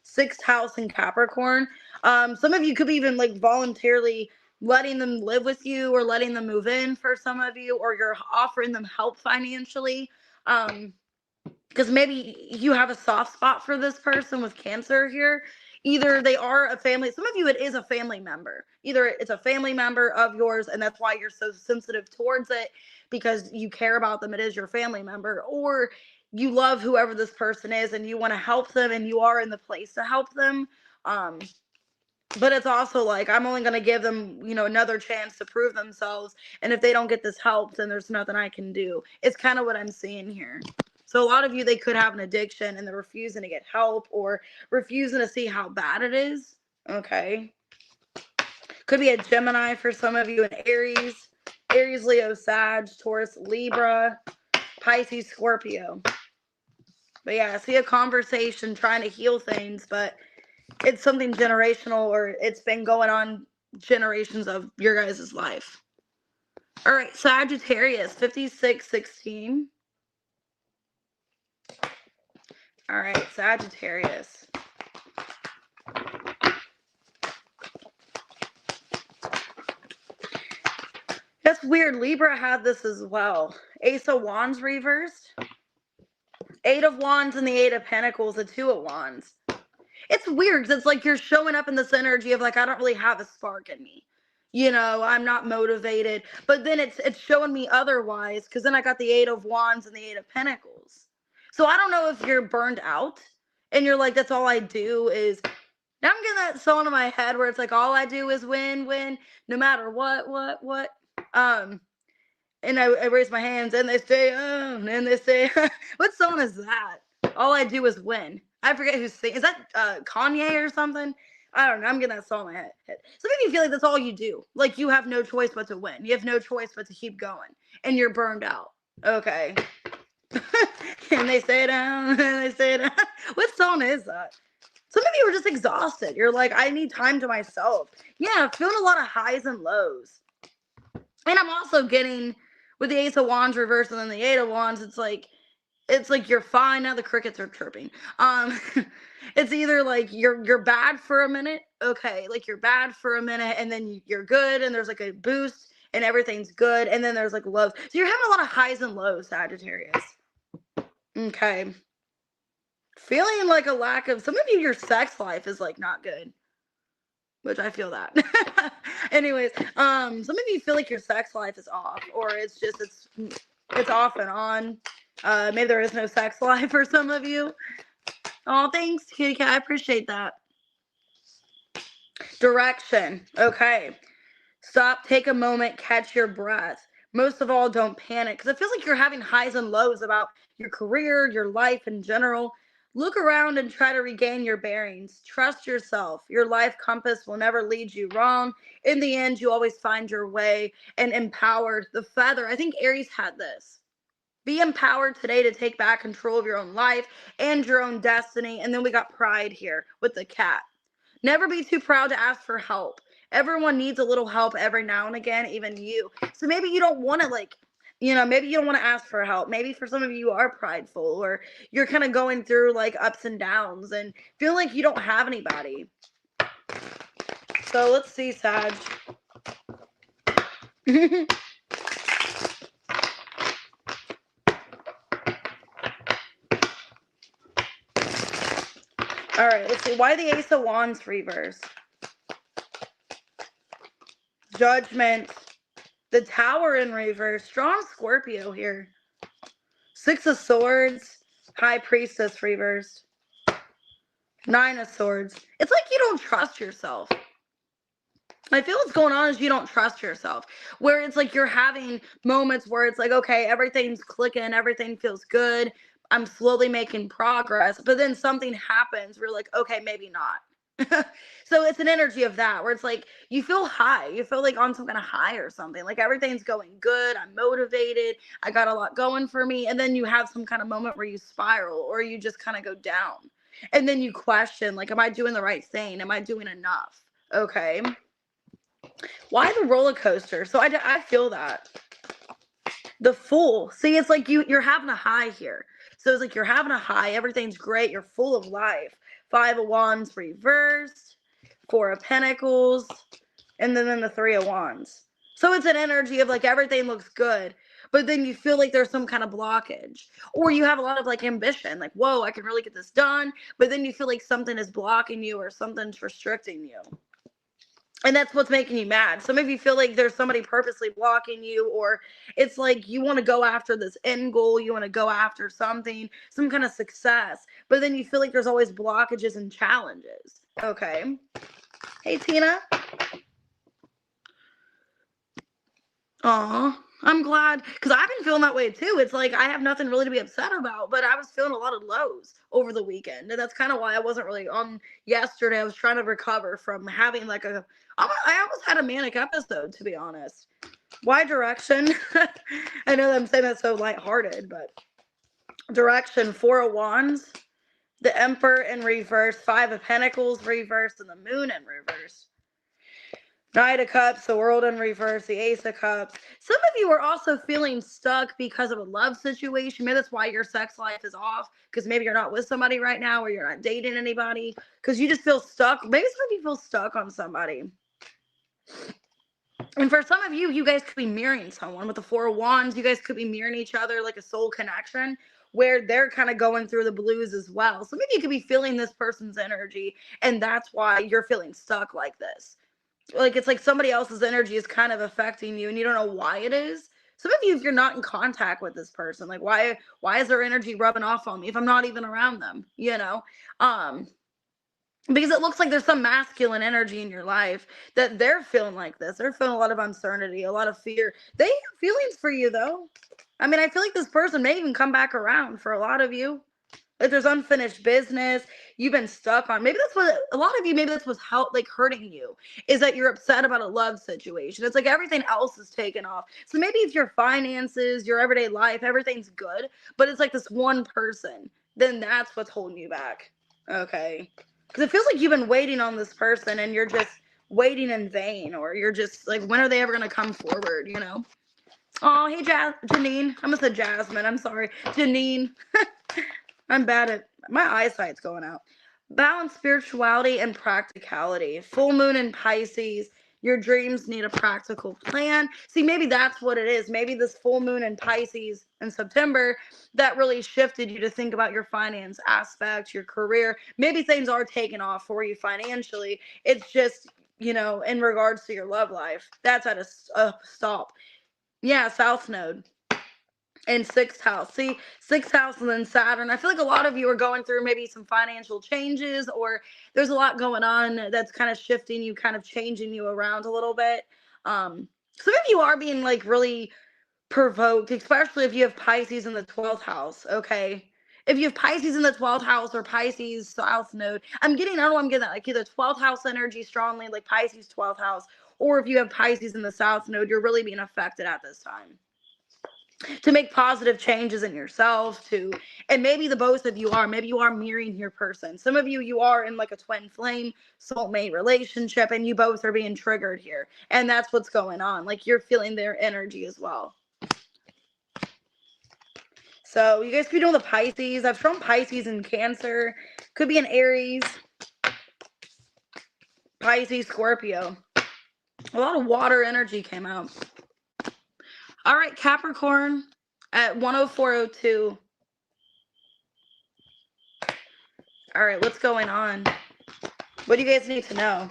Sixth house in Capricorn. Some of you could be even like voluntarily letting them live with you or letting them move in for some of you, or you're offering them help financially. Because maybe you have a soft spot for this person with Cancer here. Either they are a family, some of you it is a family member. Either it's a family member of yours and that's why you're so sensitive towards it because you care about them, it is your family member, or you love whoever this person is and you want to help them and you are in the place to help them. Um, but it's also like I'm only going to give them, another chance to prove themselves, and if they don't get this help then there's nothing I can do. It's kind of what I'm seeing here. So a lot of you, they could have an addiction and they're refusing to get help or refusing to see how bad it is. Okay, could be a Gemini for some of you, an Aries, Leo, Sag, Taurus, Libra, Pisces, Scorpio. But yeah, I see a conversation trying to heal things, but it's something generational, or it's been going on generations of your guys' life. All right, Sagittarius, 5616. All right, Sagittarius. That's weird. Libra had this as well. Ace of Wands reversed. Eight of Wands and the Eight of Pentacles, the Two of Wands. It's weird because it's like you're showing up in this energy of like, I don't really have a spark in me. I'm not motivated. But then it's showing me otherwise, because then I got the Eight of Wands and the Eight of Pentacles. So I don't know if you're burned out and you're like, that's all I do is... Now I'm getting that song in my head where it's like, all I do is win, no matter what. And I raise my hands and they say, oh, and they say, what song is that? All I do is win. I forget who's singing. Is that Kanye or something? I don't know. I'm getting that song in my head. So maybe you feel like that's all you do. Like you have no choice but to win. You have no choice but to keep going. And you're burned out. Okay. And they say down, and they say down. What song is that? Some of you are just exhausted. You're like, I need time to myself. Yeah, feeling a lot of highs and lows. And I'm also getting, with the Ace of Wands reversed and then the Eight of Wands, it's like you're fine. Now the crickets are chirping. It's either like you're bad for a minute. Okay, like you're bad for a minute and then you're good and there's like a boost and everything's good. And then there's like lows. So you're having a lot of highs and lows, Sagittarius. Okay. Feeling like a lack of, some of you, your sex life is like not good, which I feel that. Anyways, some of you feel like your sex life is off, or it's just, it's off and on. Maybe there is no sex life for some of you. Oh, thanks, kitty cat. I appreciate that. Direction. Okay. Stop, take a moment, catch your breath. Most of all, don't panic, because it feels like you're having highs and lows about your career, your life in general. Look around and try to regain your bearings. Trust yourself. Your life compass will never lead you wrong. In the end, you always find your way. And empowered, the feather. I think Aries had this. Be empowered today to take back control of your own life and your own destiny. And then we got pride here with the cat. Never be too proud to ask for help. Everyone needs a little help every now and again, even you. So maybe you don't want to maybe you don't want to ask for help. Maybe for some of you are prideful, or you're kind of going through like ups and downs and feel like you don't have anybody. So let's see, Sag. All right, let's see. Why the Ace of Wands reverse? Judgment. The Tower in reverse. Strong Scorpio here. Six of Swords. High Priestess reversed. Nine of Swords. It's like you don't trust yourself. I feel what's going on is you don't trust yourself. Where it's like you're having moments where it's like, okay, everything's clicking. Everything feels good. I'm slowly making progress. But then something happens. We're like, okay, maybe not. So it's an energy of that where it's like you feel high, you feel like on some kind of high or something, like everything's going good, I'm motivated, I got a lot going for me, and then you have some kind of moment where you spiral or you just kind of go down, and then you question, like, am I doing the right thing, am I doing enough? Okay. Why the roller coaster? So I feel that. The Fool. See, it's like you're having a high here. So it's like you're having a high. Everything's great. You're full of life. Five of Wands reversed. Four of Pentacles. And then the Three of Wands. So it's an energy of like everything looks good. But then you feel like there's some kind of blockage. Or you have a lot of like ambition. Like, whoa, I can really get this done. But then you feel like something is blocking you or something's restricting you. And that's what's making you mad. Some of you feel like there's somebody purposely blocking you, or it's like you want to go after this end goal, you want to go after something, some kind of success, but then you feel like there's always blockages and challenges. Okay. Hey, Tina. Aw, I'm glad, because I've been feeling that way too. It's like I have nothing really to be upset about, but I was feeling a lot of lows over the weekend, and that's kind of why I wasn't really on yesterday. I was trying to recover from having like I almost had a manic episode, to be honest. Why direction? I know that I'm saying that so lighthearted, but direction, Four of Wands, the Emperor in reverse, Five of Pentacles reversed, and the Moon in reverse. Knight of Cups, the World in reverse, the Ace of Cups. Some of you are also feeling stuck because of a love situation. Maybe that's why your sex life is off, because maybe you're not with somebody right now, or you're not dating anybody, because you just feel stuck. Maybe some of you feel stuck on somebody. And for some of you, you guys could be mirroring someone with the Four of Wands. You guys could be mirroring each other like a soul connection, where they're kind of going through the blues as well. Some of you could be feeling this person's energy, and that's why you're feeling stuck like this. Like it's like somebody else's energy is kind of affecting you and you don't know why it is. Some of you, if you're not in contact with this person, like why is their energy rubbing off on me if I'm not even around them, because it looks like there's some masculine energy in your life that they're feeling like this. They're feeling a lot of uncertainty, a lot of fear. They have feelings for you though. I mean, I feel like this person may even come back around for a lot of you. Like there's unfinished business you've been stuck on. Maybe that's what a lot of you, maybe that's what's hurting you, is that you're upset about a love situation. It's like everything else is taken off. So maybe if your finances, your everyday life, everything's good, but it's like this one person, then that's what's holding you back. Okay. Because it feels like you've been waiting on this person and you're just waiting in vain, or you're just like, when are they ever going to come forward, Oh, hey, Janine. I almost said Jasmine. I'm sorry. Janine. I'm bad at, my eyesight's going out. Balance spirituality and practicality. Full moon in Pisces. Your dreams need a practical plan. See, maybe that's what it is. Maybe this full moon in Pisces in September, that really shifted you to think about your finance aspect, your career. Maybe things are taking off for you financially. It's just, in regards to your love life, that's at a stop. Yeah, South Node. And sixth house. See, sixth house and then Saturn. I feel like a lot of you are going through maybe some financial changes, or there's a lot going on that's kind of shifting you, kind of changing you around a little bit. Some of you are being like really provoked, especially if you have Pisces in the 12th house. Okay. If you have Pisces in the 12th house or Pisces South Node, I don't know, I'm getting that, like either 12th house energy strongly, like Pisces 12th house, or if you have Pisces in the South Node, you're really being affected at this time to make positive changes in yourself, and maybe the both of you are, maybe you are mirroring your person. Some of you are in like a twin flame soulmate relationship, and you both are being triggered here, and that's what's going on. Like you're feeling their energy as well. So you guys could be doing the Pisces. I've shown Pisces and Cancer. Could be an Aries, Pisces, Scorpio. A lot of water energy came out. All right, Capricorn at 10402. All right, what's going on? What do you guys need to know?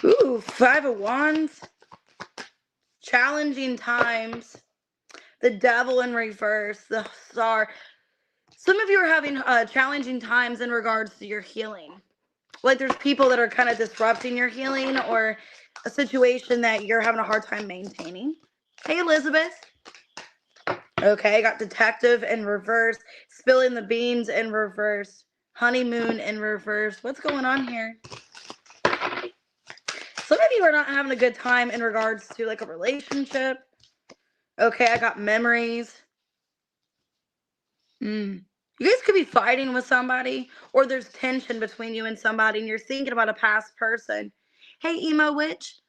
Ooh, Five of Wands. Challenging times. The Devil in reverse. The Star. Some of you are having challenging times in regards to your healing. Like there's people that are kind of disrupting your healing, or a situation that you're having a hard time maintaining. Hey, Elizabeth. Okay, I got Detective in reverse. Spilling the beans in reverse. Honeymoon in reverse. What's going on here? Some of you are not having a good time in regards to like a relationship. Okay, I got Memories. You guys could be fighting with somebody, or there's tension between you and somebody, and you're thinking about a past person. Hey, emo witch.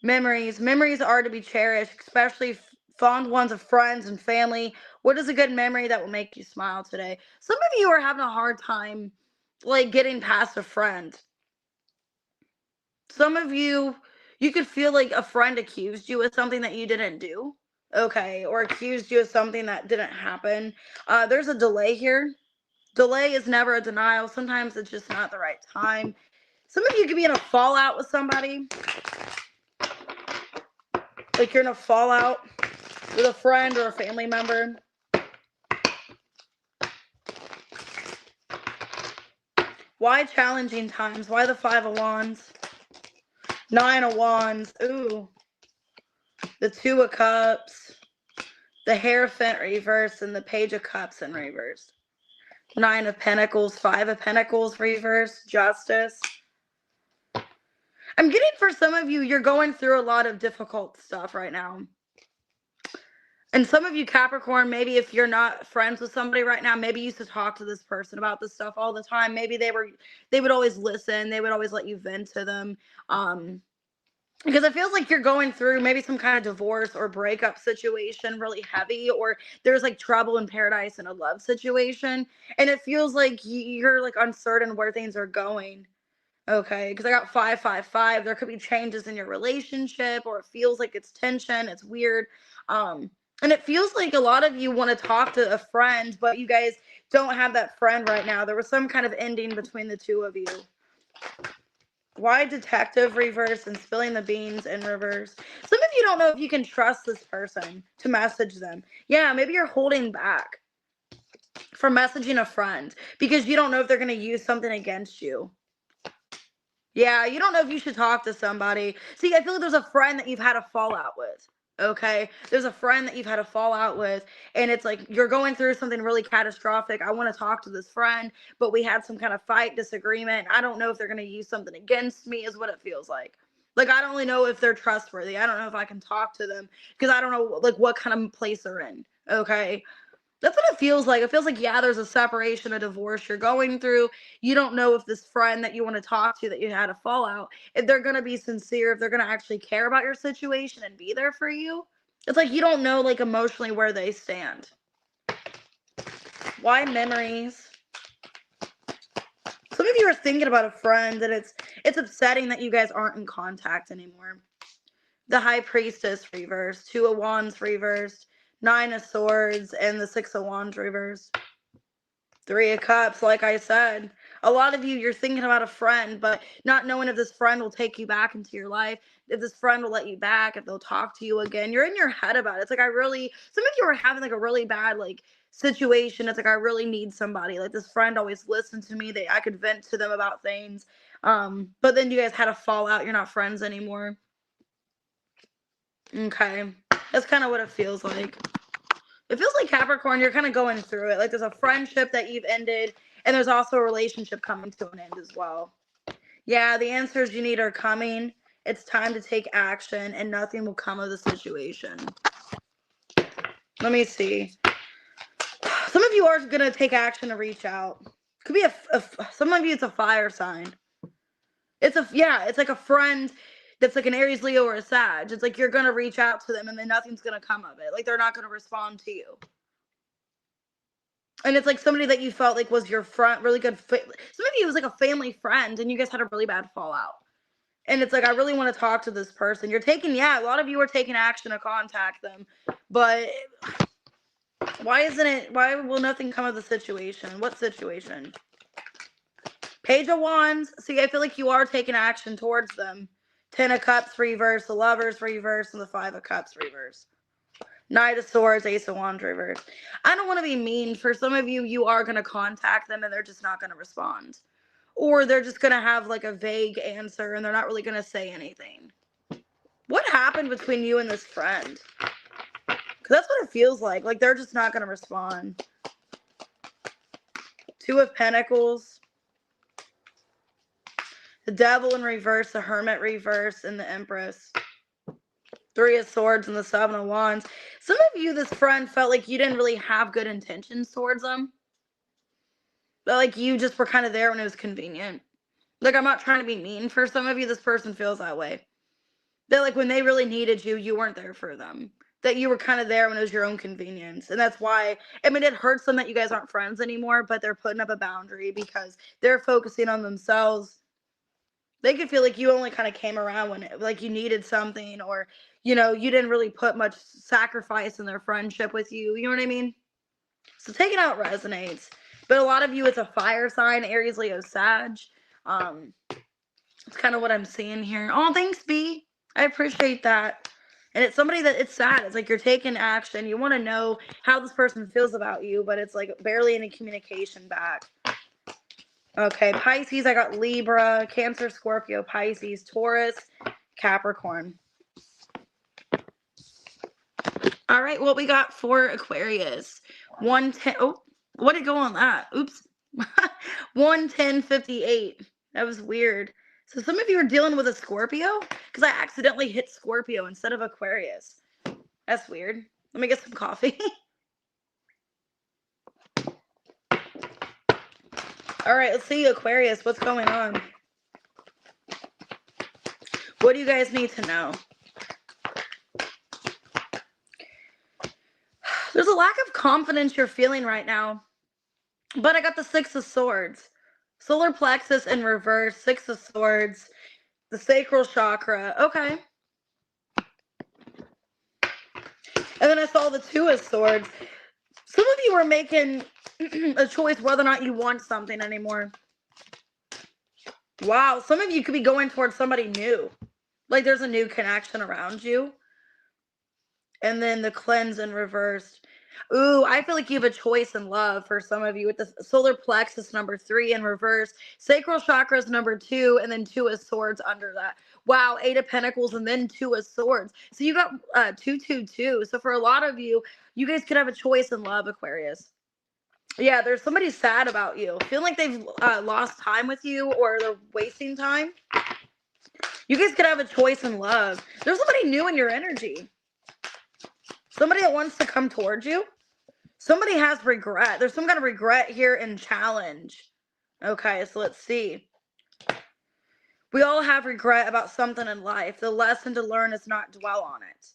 Memories. Memories are to be cherished, especially fond ones of friends and family. What is a good memory that will make you smile today? Some of you are having a hard time, like, getting past a friend. Some of you, you could feel like a friend accused you of something that you didn't do. Okay, or accused you of something that didn't happen. There's a delay here. Delay is never a denial. Sometimes it's just not the right time. Some of you could be in a fallout with somebody. Like you're in a fallout with a friend or a family member. Why challenging times? Why the 5 of Wands? 9 of Wands. Ooh. The 2 of Cups. The Hierophant reverse and the Page of Cups in reverse. 9 of Pentacles. 5 of Pentacles reverse. Justice. I'm getting for some of you, you're going through a lot of difficult stuff right now. And some of you Capricorn, maybe if you're not friends with somebody right now, maybe you used to talk to this person about this stuff all the time. Maybe they would always listen. They would always let you vent to them. Because it feels like you're going through maybe some kind of divorce or breakup situation really heavy, or there's like trouble in paradise in a love situation. And it feels like you're like uncertain where things are going. Okay, because I got 555. There could be changes in your relationship, or it feels like it's tension. It's weird. And it feels like a lot of you want to talk to a friend, but you guys don't have that friend right now. There was some kind of ending between the two of you. Why Detective reverse and spilling the beans in reverse? Some of you don't know if you can trust this person to message them. Yeah, maybe you're holding back from messaging a friend because you don't know if they're going to use something against you. Yeah, you don't know if you should talk to somebody. See, I feel like there's a friend that you've had a fallout with. Okay, there's a friend that you've had a fallout with, and it's like you're going through something really catastrophic. I want to talk to this friend, but we had some kind of fight, disagreement. I don't know if they're going to use something against me, is what it feels like. Like, I don't really know if they're trustworthy. I don't know if I can talk to them because I don't know, like, what kind of place they're in. Okay. That's what it feels like. It feels like, yeah, there's a separation, a divorce you're going through. You don't know if this friend that you want to talk to, that you had a fallout, if they're going to be sincere, if they're going to actually care about your situation and be there for you. It's like you don't know, like, emotionally where they stand. Why memories? Some of you are thinking about a friend, and it's upsetting that you guys aren't in contact anymore. The High Priestess reversed, 2 of Wands reversed, 9 of Swords, and the 6 of Wands reversed. 3 of Cups, like I said. A lot of you, you're thinking about a friend, but not knowing if this friend will take you back into your life, if this friend will let you back, if they'll talk to you again. You're in your head about it. It's like some of you are having like a really bad like situation. It's like I really need somebody. Like this friend always listened to me. I could vent to them about things. But then you guys had a fallout. You're not friends anymore. Okay. That's kind of what it feels like. It feels like Capricorn, you're kind of going through it. Like there's a friendship that you've ended, and there's also a relationship coming to an end as well. Yeah, the answers you need are coming. It's time to take action, and nothing will come of the situation. Let me see. Some of you are going to take action to reach out. Could be some of you, it's a fire sign. It's like a friend that's like an Aries, Leo, or a Sag. It's like you're going to reach out to them, and then nothing's going to come of it. Like they're not going to respond to you. And it's like somebody that you felt like was your friend, really good fit. Some of you, it was like a family friend, and you guys had a really bad fallout. And it's like, I really want to talk to this person. A lot of you are taking action to contact them. But why will nothing come of the situation? What situation? Page of Wands. See, I feel like you are taking action towards them. 10 of Cups reverse, the Lovers reverse, and the 5 of Cups reverse. Knight of Swords, Ace of Wands reverse. I don't want to be mean. For some of you, you are going to contact them and they're just not going to respond. Or they're just going to have like a vague answer and they're not really going to say anything. What happened between you and this friend? Because that's what it feels like. Like they're just not going to respond. 2 of Pentacles. The Devil in reverse, the Hermit reverse, and the Empress. 3 of Swords and the 7 of Wands. Some of you, this friend felt like you didn't really have good intentions towards them. But like you just were kind of there when it was convenient. Like, I'm not trying to be mean. For some of you, this person feels that way. That like when they really needed you, you weren't there for them. That you were kind of there when it was your own convenience. And that's why, I mean, it hurts them that you guys aren't friends anymore, but they're putting up a boundary because they're focusing on themselves. They could feel like you only kind of came around when like you needed something, or, you know, you didn't really put much sacrifice in their friendship with you. You know what I mean? So take it out resonates. But a lot of you, it's a fire sign, Aries, Leo, Sag. It's kind of what I'm seeing here. Oh, thanks, B. I appreciate that. And it's somebody that it's sad. It's like you're taking action. You want to know how this person feels about you, but it's like barely any communication back. Okay, Pisces, I got Libra, Cancer, Scorpio, Pisces, Taurus, Capricorn. All right, what we got for Aquarius? 110. Oh, what did go on that? Oops. 110.58. That was weird. So some of you are dealing with a Scorpio because I accidentally hit Scorpio instead of Aquarius. That's weird. Let me get some coffee. All right, let's see Aquarius. What's going on? What do you guys need to know? There's a lack of confidence you're feeling right now. But I got the Six of Swords. Solar plexus in reverse, Six of Swords, the sacral chakra. Okay. And then I saw the Two of Swords. Some of you are making a choice whether or not you want something anymore. Wow. Some of you could be going towards somebody new. Like there's a new connection around you. And then the cleanse in reverse. Ooh, I feel like you have a choice in love for some of you with the solar plexus number 3 in reverse, sacral chakras number 2, and then Two of Swords under that. Wow, 8 of Pentacles and then Two of Swords. So you got 222. So for a lot of you, you guys could have a choice in love, Aquarius. Yeah, there's somebody sad about you. Feeling like they've lost time with you or they're wasting time. You guys could have a choice in love. There's somebody new in your energy. Somebody that wants to come towards you. Somebody has regret. There's some kind of regret here and challenge. Okay, so let's see. We all have regret about something in life. The lesson to learn is not dwell on it.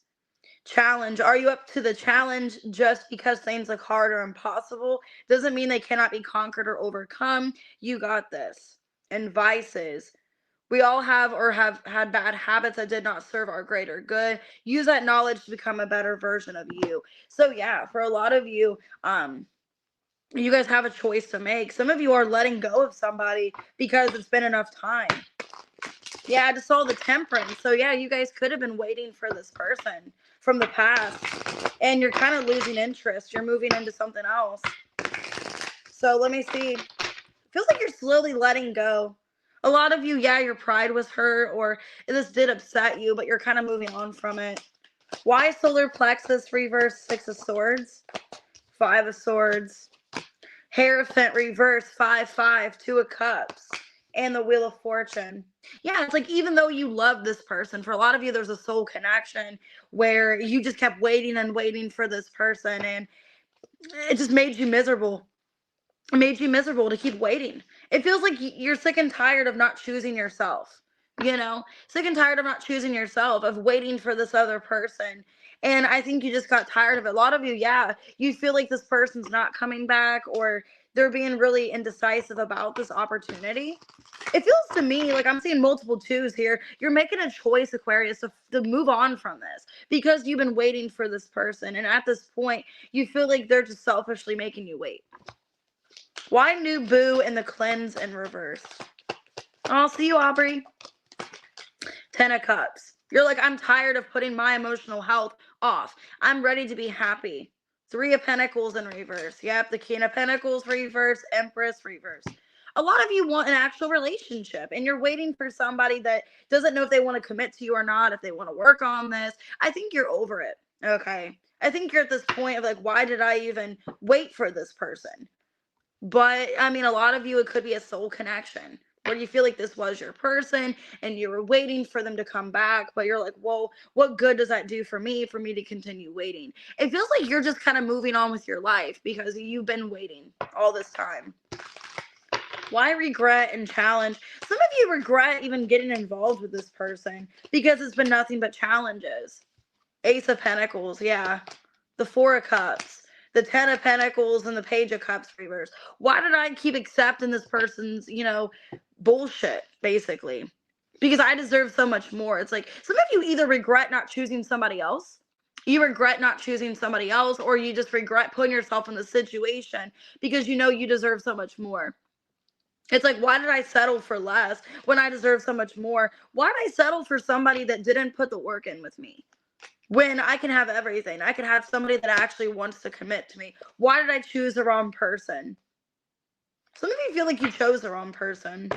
Challenge. Are you up to the challenge? Just because things look hard or impossible doesn't mean they cannot be conquered or overcome. You got this. And vices. We all have or have had bad habits that did not serve our greater good. Use that knowledge to become a better version of you. So yeah, for a lot of you, you guys have a choice to make. Some of you are letting go of somebody because it's been enough time. Yeah, I just saw the Temperance. So yeah, you guys could have been waiting for this person from the past. And you're kind of losing interest. You're moving into something else. So let me see. Feels like you're slowly letting go. A lot of you, yeah, your pride was hurt or this did upset you, but you're kind of moving on from it. Why solar plexus reverse, Six of Swords, Five of Swords, Hierophant reverse, 5-5, Two of Cups, and the Wheel of Fortune. Yeah, it's like even though you love this person, for a lot of you, there's a soul connection where you just kept waiting and waiting for this person and it just made you miserable. It made you miserable to keep waiting. It feels like you're sick and tired of not choosing yourself, you know, sick and tired of not choosing yourself, of waiting for this other person. And I think you just got tired of it. A lot of you, yeah, you feel like this person's not coming back or they're being really indecisive about this opportunity. It feels to me like I'm seeing multiple twos here. You're making a choice, Aquarius, to move on from this because you've been waiting for this person. And at this point, you feel like they're just selfishly making you wait. Why new boo in the cleanse in reverse? I'll see you, Aubrey. 10 of Cups. You're like, I'm tired of putting my emotional health off. I'm ready to be happy. 3 of Pentacles in reverse. Yep, the King of Pentacles reverse, Empress reverse. A lot of you want an actual relationship and you're waiting for somebody that doesn't know if they want to commit to you or not, if they want to work on this. I think you're over it. Okay. I think you're at this point of like, why did I even wait for this person? But I mean, a lot of you, it could be a soul connection where you feel like this was your person and you were waiting for them to come back. But you're like, whoa, what good does that do for me to continue waiting? It feels like you're just kind of moving on with your life because you've been waiting all this time. Why regret and challenge? Some of you regret even getting involved with this person because it's been nothing but challenges. Ace of Pentacles, yeah. The Four of Cups, the Ten of Pentacles, and the Page of Cups reverse. Why did I keep accepting this person's, bullshit, basically? Because I deserve so much more. It's like some of you either regret not choosing somebody else, you regret not choosing somebody else, or you just regret putting yourself in the situation because you know you deserve so much more. It's like, why did I settle for less when I deserve so much more? Why did I settle for somebody that didn't put the work in with me? When I can have everything, I can have somebody that actually wants to commit to me. Why did I choose the wrong person? Some of you feel like you chose the wrong person.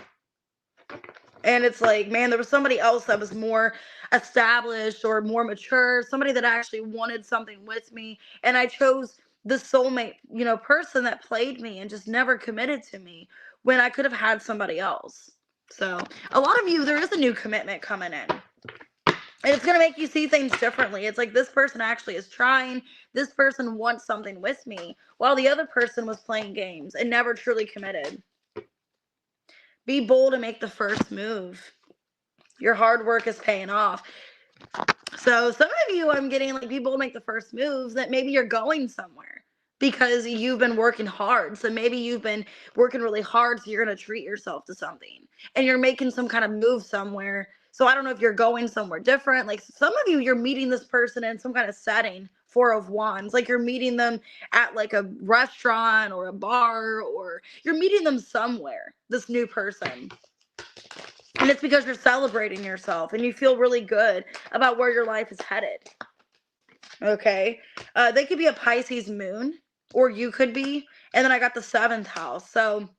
And it's like, man, there was somebody else that was more established or more mature, somebody that actually wanted something with me. And I chose the soulmate, person that played me and just never committed to me when I could have had somebody else. So a lot of you, there is a new commitment coming in. And it's going to make you see things differently. It's like this person actually is trying. This person wants something with me, while the other person was playing games and never truly committed. Be bold and make the first move. Your hard work is paying off. So some of you, I'm getting like, be bold, make the first moves, that maybe you're going somewhere because you've been working hard. So maybe you've been working really hard, so you're going to treat yourself to something. And you're making some kind of move somewhere. So I don't know if you're going somewhere different. Like some of you, you're meeting this person in some kind of setting. Four of Wands, like you're meeting them at like a restaurant or a bar, or you're meeting them somewhere, this new person. And it's because you're celebrating yourself and you feel really good about where your life is headed. Okay. They could be a Pisces moon, or you could be. And then I got the 7th house. So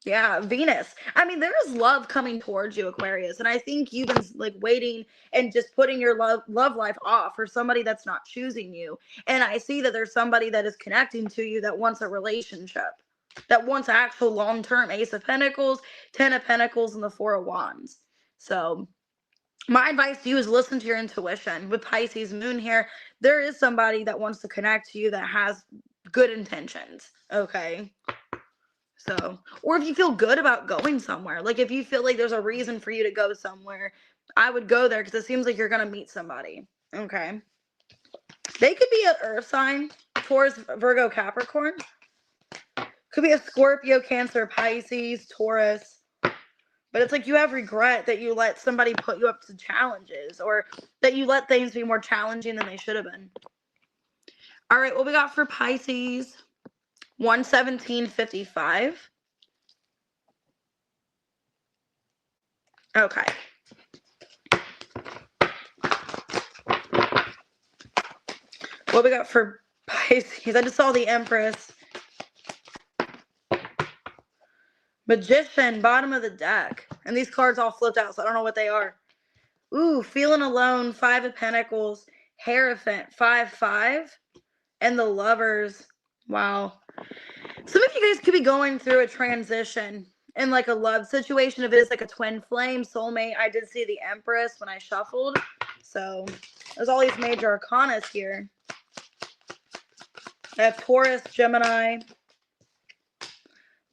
yeah, Venus. I mean, there is love coming towards you, Aquarius. And I think you've been like waiting and just putting your love life off for somebody that's not choosing you. And I see that there's somebody that is connecting to you that wants a relationship, that wants actual long-term. Ace of Pentacles, 10 of Pentacles, and the 4 of Wands. So my advice to you is listen to your intuition. With Pisces moon here, there is somebody that wants to connect to you that has good intentions. Okay. So, or if you feel good about going somewhere, like if you feel like there's a reason for you to go somewhere, I would go there because it seems like you're going to meet somebody. Okay. They could be an earth sign, Taurus, Virgo, Capricorn. Could be a Scorpio, Cancer, Pisces, Taurus. But it's like you have regret that you let somebody put you up to challenges, or that you let things be more challenging than they should have been. All right, what we got for Pisces? 117.55. Okay. What we got for Pisces? I just saw the Empress. Magician, bottom of the deck. And these cards all flipped out, so I don't know what they are. Ooh, feeling alone, 5 of Pentacles. Hierophant, 5-5. And the Lovers. Wow. Some of you guys could be going through a transition in like a love situation. If it is like a twin flame, soulmate. I did see the Empress when I shuffled. So there's all these major arcanas here. I have Taurus, Gemini.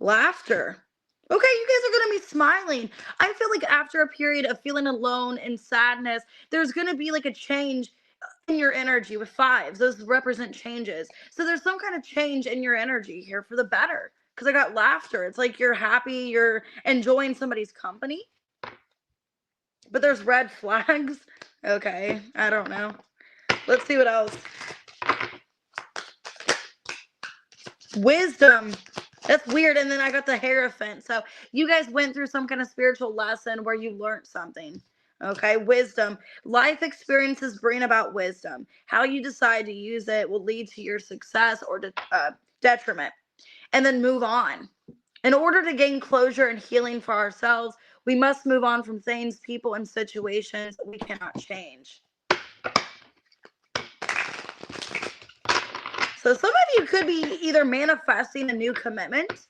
Laughter. Okay, you guys are going to be smiling. I feel like after a period of feeling alone and sadness, there's going to be like a change in your energy with 5s. Those represent changes. So there's some kind of change in your energy here for the better. Because I got laughter. It's like you're happy, you're enjoying somebody's company. But there's red flags. Okay, I don't know. Let's see what else. Wisdom. That's weird. And then I got the Hierophant. So you guys went through some kind of spiritual lesson where you learned something. Okay, wisdom. Life experiences bring about wisdom. How you decide to use it will lead to your success or detriment. And then move on. In order to gain closure and healing for ourselves, we must move on from things, people, and situations we cannot change. So some of you could be either manifesting a new commitment.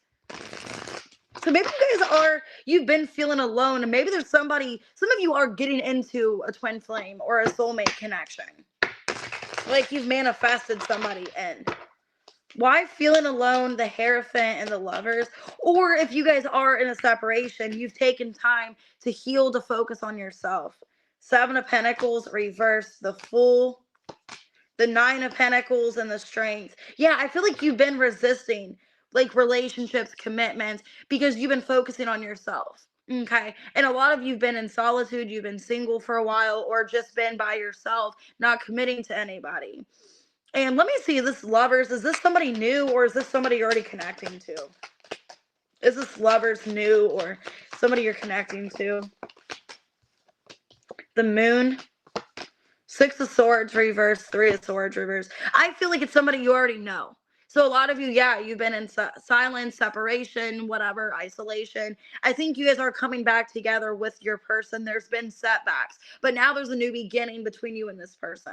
So maybe you guys you've been feeling alone, and maybe there's somebody, some of you are getting into a twin flame or a soulmate connection. Like you've manifested somebody in. Why feeling alone, the Hierophant and the Lovers? Or if you guys are in a separation, you've taken time to heal, to focus on yourself. Seven of Pentacles, reverse, the Fool, the Nine of Pentacles, and the Strength. Yeah, I feel like you've been resisting like relationships, commitments, because you've been focusing on yourself. Okay. And a lot of you've been in solitude, you've been single for a while, or just been by yourself, not committing to anybody. And let me see, this Lovers, is this somebody new or is this somebody you're already connecting to? Is this Lovers new or somebody you're connecting to? The Moon, Six of Swords reverse, Three of Swords reverse. I feel like it's somebody you already know. So a lot of you, yeah, you've been in silence, separation, whatever, isolation. I think you guys are coming back together with your person. There's been setbacks, but now there's a new beginning between you and this person.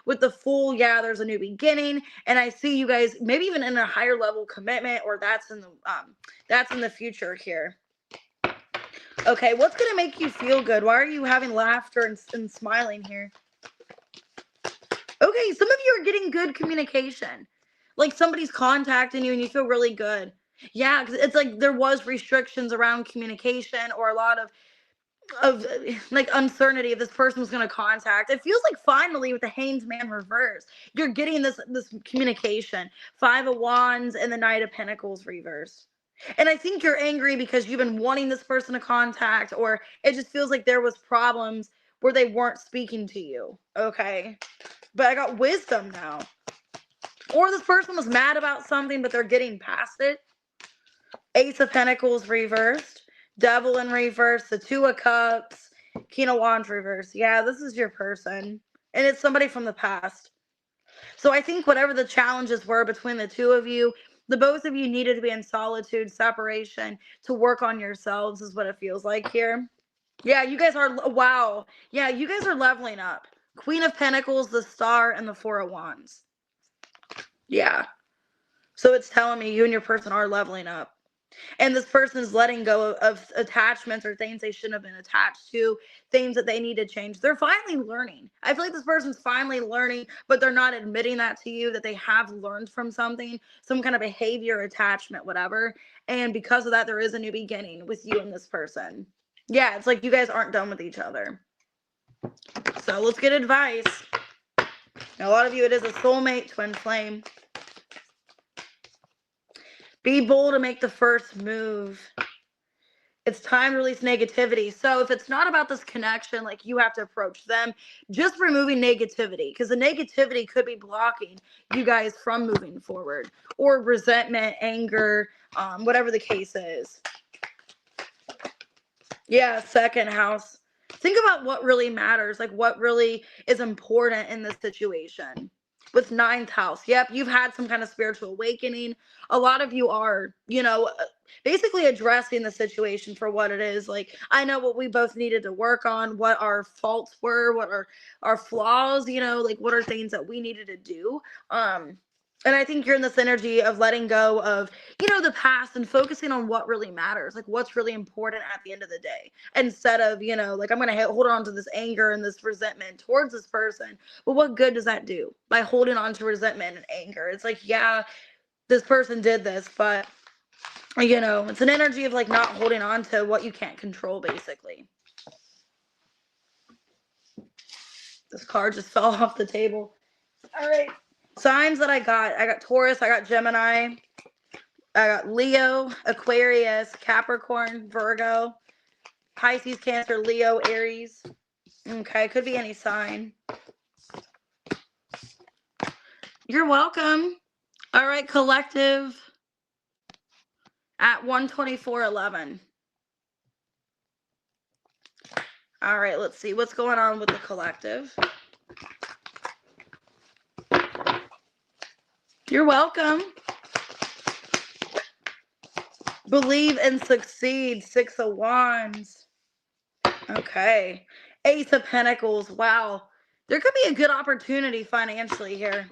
With the Fool, yeah, there's a new beginning, and I see you guys maybe even in a higher level commitment, or that's in the future here. Okay, what's gonna make you feel good? Why are you having laughter and smiling here? Okay, some of you are getting good communication. Like somebody's contacting you and you feel really good. Yeah, because it's like there was restrictions around communication, or a lot of like uncertainty if this person was going to contact. It feels like finally with the Hanged Man reverse, you're getting this communication. Five of Wands and the Knight of Pentacles reverse. And I think you're angry because you've been wanting this person to contact, or it just feels like there was problems where they weren't speaking to you. Okay. But I got Wisdom now. Or this person was mad about something, but they're getting past it. Ace of Pentacles reversed. Devil in reverse. The Two of Cups. King of Wands reversed. Yeah, this is your person. And it's somebody from the past. So I think whatever the challenges were between the two of you, the both of you needed to be in solitude, separation, to work on yourselves is what it feels like here. Yeah, you guys are, wow. Yeah, you guys are leveling up. Queen of Pentacles, the Star, and the Four of Wands. Yeah. So it's telling me you and your person are leveling up. And this person is letting go of attachments or things they shouldn't have been attached to, things that they need to change. They're finally learning. I feel like this person's finally learning, but they're not admitting that to you, that they have learned from something, some kind of behavior, attachment, whatever. And because of that, there is a new beginning with you and this person. Yeah, it's like you guys aren't done with each other. So let's get advice. Now, a lot of you, it is a soulmate, twin flame. Be bold to make the first move. It's time to release negativity. So if it's not about this connection, like you have to approach them, just removing negativity, because the negativity could be blocking you guys from moving forward, or resentment, anger, whatever the case is. Yeah, second house. Think about what really matters, like what really is important in this situation. With ninth house, yep, you've had some kind of spiritual awakening. A lot of you are, basically addressing the situation for what it is. Like, I know what we both needed to work on, what our faults were, what our flaws, like what are things that we needed to do. And I think you're in this energy of letting go of, the past and focusing on what really matters, like what's really important at the end of the day, instead of, like I'm going to hold on to this anger and this resentment towards this person. But what good does that do by holding on to resentment and anger? It's like, yeah, this person did this, but, it's an energy of like not holding on to what you can't control, basically. This card just fell off the table. All right. Signs that I got Taurus, I got Gemini, I got Leo, Aquarius, Capricorn, Virgo, Pisces, Cancer, Leo, Aries. Okay, could be any sign. You're welcome. All right, collective at 124.11. All right, let's see what's going on with the collective. You're welcome. Believe and succeed. Six of Wands. Okay. Ace of Pentacles. Wow. There could be a good opportunity financially here.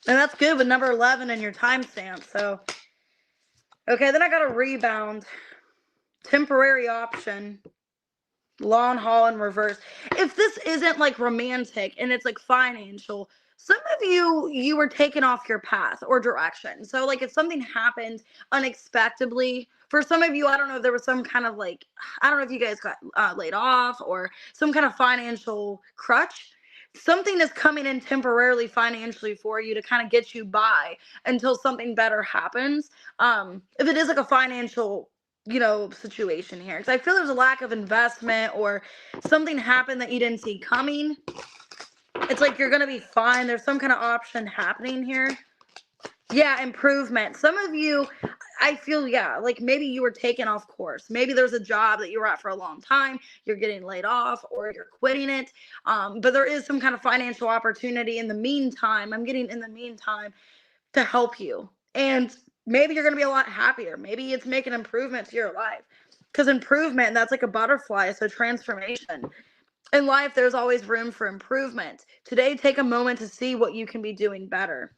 And that's good with number 11 in your timestamp. So, okay, then I got a rebound. Temporary option. Long haul in reverse. If this isn't like romantic and it's like financial, some of you were taken off your path or direction. So like if something happened unexpectedly, for some of you, I don't know if there was some kind of like, I don't know if you guys got laid off or some kind of financial crutch. Something is coming in temporarily financially for you to kind of get you by until something better happens. If it is like a financial, situation here, because I feel there's a lack of investment or something happened that you didn't see coming. It's like you're gonna be fine. There's some kind of option happening here. Yeah, improvement. Some of you, I feel, yeah, like maybe you were taken off course. Maybe there's a job that you were at for a long time. You're getting laid off or you're quitting it. But there is some kind of financial opportunity in the meantime. I'm getting in the meantime to help you. And maybe you're going to be a lot happier. Maybe it's making improvement to your life. Because improvement, that's like a butterfly. So transformation. In life, there's always room for improvement. Today, take a moment to see what you can be doing better.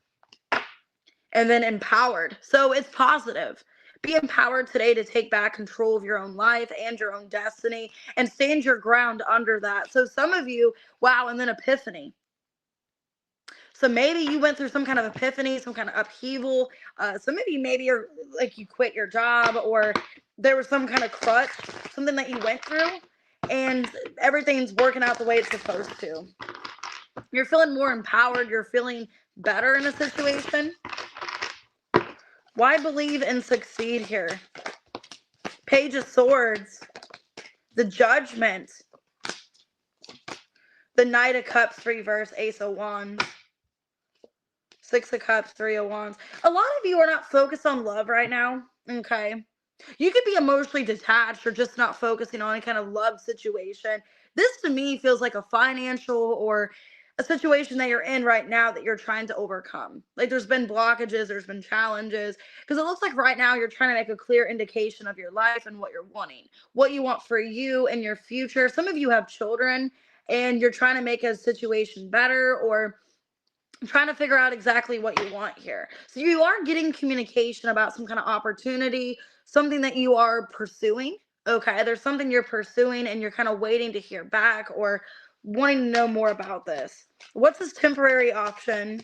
And then empowered. So it's positive. Be empowered today to take back control of your own life and your own destiny and stand your ground under that. So some of you, wow, and then epiphany. So maybe you went through some kind of epiphany, some kind of upheaval. Some of you, maybe you're like you quit your job or there was some kind of crutch, something that you went through, and everything's working out the way it's supposed to. You're feeling more empowered. You're feeling better in a situation. Why believe and succeed here? Page of Swords, the Judgment, the Knight of Cups reverse, Ace of Wands, Six of Cups, Three of Wands. A lot of you are not focused on love right now, okay? You could be emotionally detached or just not focusing on any kind of love situation. This to me feels like a financial or a situation that you're in right now that you're trying to overcome. Like there's been blockages, there's been challenges, because it looks like right now you're trying to make a clear indication of your life and what you're wanting, what you want for you and your future. Some of you have children and you're trying to make a situation better or trying to figure out exactly what you want here. So you are getting communication about some kind of opportunity, something that you are pursuing. Okay, there's something you're pursuing and you're kind of waiting to hear back or wanting to know more about this. What's this temporary option?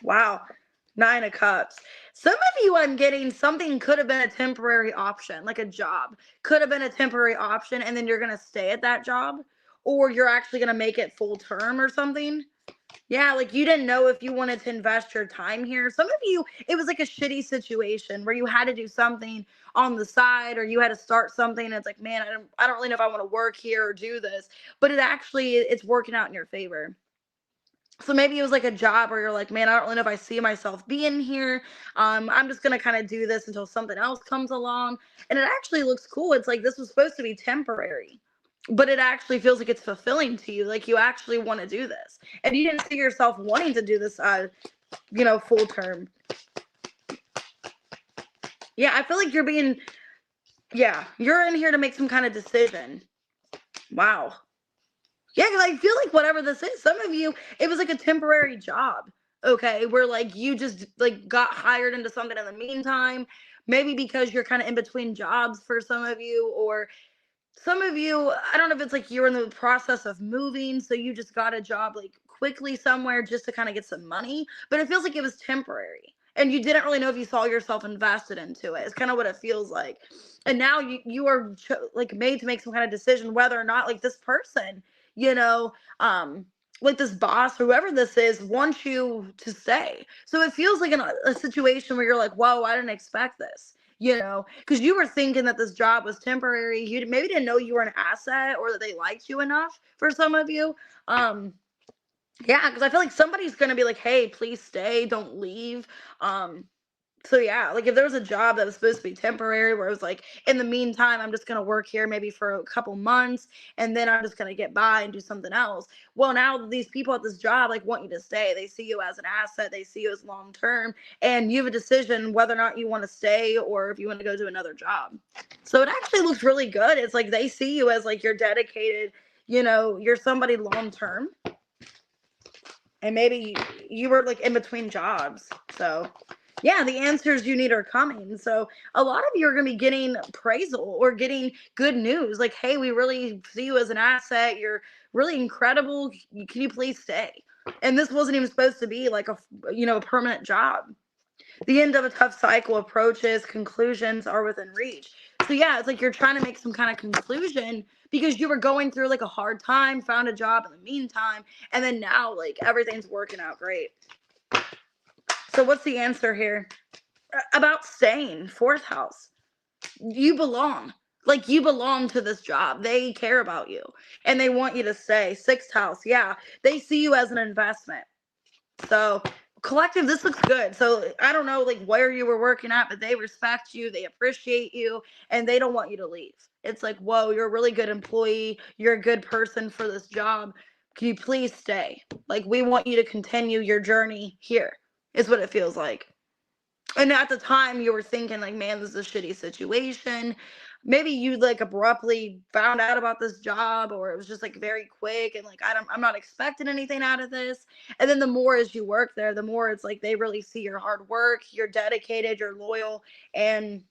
Wow, Nine of Cups. Some of you, I'm getting something could have been a temporary option, like a job. Could have been a temporary option, and then you're going to stay at that job, or you're actually going to make it full term or something. Yeah, like you didn't know if you wanted to invest your time here. Some of you, it was like a shitty situation where you had to do something on the side or you had to start something. And it's like, man, I don't really know if I want to work here or do this, but it's working out in your favor. So maybe it was like a job where you're like, man, I don't really know if I see myself being here. I'm just going to kind of do this until something else comes along. And it actually looks cool. It's like this was supposed to be temporary, but it actually feels like it's fulfilling to you. Like you actually want to do this. And you didn't see yourself wanting to do this, full term. Yeah, I feel like you're in here to make some kind of decision. Wow. Yeah, because I feel like whatever this is, some of you, it was like a temporary job, okay, where like you just like got hired into something in the meantime, maybe because you're kind of in between jobs for some of you, or some of you, I don't know if it's like you're in the process of moving, so you just got a job like quickly somewhere just to kind of get some money, but it feels like it was temporary. And you didn't really know if you saw yourself invested into it. It's kind of what it feels like. And now you are like made to make some kind of decision whether or not like this person, you know, like this boss, whoever this is, wants you to stay. So it feels like a situation where you're like, whoa, I didn't expect this, because you were thinking that this job was temporary. You maybe didn't know you were an asset or that they liked you enough for some of you. Yeah, because I feel like somebody's going to be like, hey, please stay, don't leave. So yeah, like if there was a job that was supposed to be temporary where it was like, in the meantime, I'm just going to work here maybe for a couple months and then I'm just going to get by and do something else. Well, now these people at this job like want you to stay. They see you as an asset. They see you as long term, and you have a decision whether or not you want to stay or if you want to go to another job. So it actually looks really good. It's like they see you as like you're dedicated, you're somebody long term. And maybe you were like in between jobs. So yeah, the answers you need are coming. So a lot of you are going to be getting appraisal or getting good news. Like, hey, we really see you as an asset. You're really incredible. Can you please stay? And this wasn't even supposed to be like a permanent job. The end of a tough cycle approaches, conclusions are within reach. So yeah, it's like you're trying to make some kind of conclusion because you were going through like a hard time, found a job in the meantime, and then now like everything's working out great. So what's the answer here? About staying, fourth house. You belong. Like you belong to this job. They care about you and they want you to stay. Sixth house. Yeah. They see you as an investment. So collective, this looks good. So I don't know like where you were working at, but they respect you, they appreciate you, and they don't want you to leave. It's like, whoa, you're a really good employee. You're a good person for this job. Can you please stay? Like we want you to continue your journey here, is what it feels like. And at the time you were thinking like, man, this is a shitty situation. Maybe you like abruptly found out about this job, or it was just like very quick and like I'm not expecting anything out of this. And then the more as you work there, the more it's like they really see your hard work, you're dedicated, you're loyal, and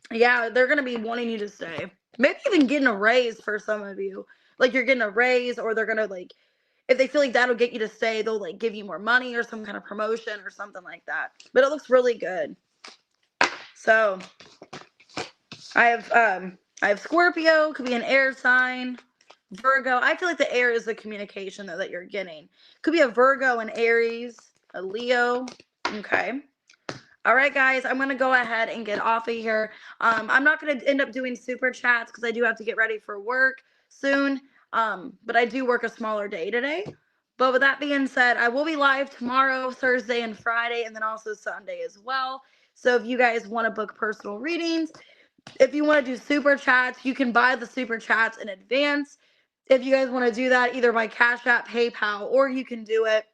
yeah, they're gonna be wanting you to stay. Maybe even getting a raise for some of you. Like you're getting a raise, or they're gonna like, if they feel like that'll get you to stay, they'll like give you more money or some kind of promotion or something like that. But it looks really good. So I have Scorpio, could be an air sign. Virgo. I feel like the air is the communication that you're getting. Could be a Virgo, an Aries, a Leo. Okay. All right, guys, I'm going to go ahead and get off of here. I'm not going to end up doing super chats because I do have to get ready for work soon. But I do work a smaller day today. But with that being said, I will be live tomorrow, Thursday, and Friday, and then also Sunday as well. So if you guys want to book personal readings, if you want to do super chats, you can buy the super chats in advance. If you guys want to do that, either by Cash App, PayPal, or you can do it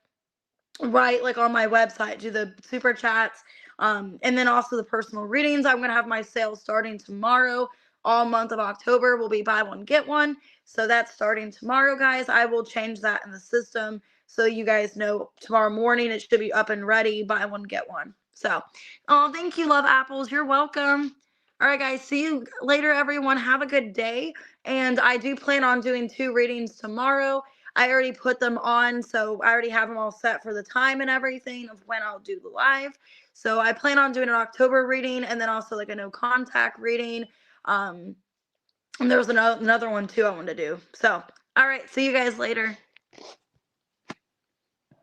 right like on my website, do the super chats. And then also the personal readings. I'm going to have my sale starting tomorrow. All month of October will be buy one, get one. So that's starting tomorrow, guys. I will change that in the system so you guys know tomorrow morning it should be up and ready. Buy one, get one. So, oh, thank you, Love Apples. You're welcome. All right, guys. See you later, everyone. Have a good day. And I do plan on doing 2 readings tomorrow. I already put them on, so I already have them all set for the time and everything of when I'll do the live. So I plan on doing an October reading and then also like a no contact reading. And there was another one too I wanted to do. So, all right. See you guys later.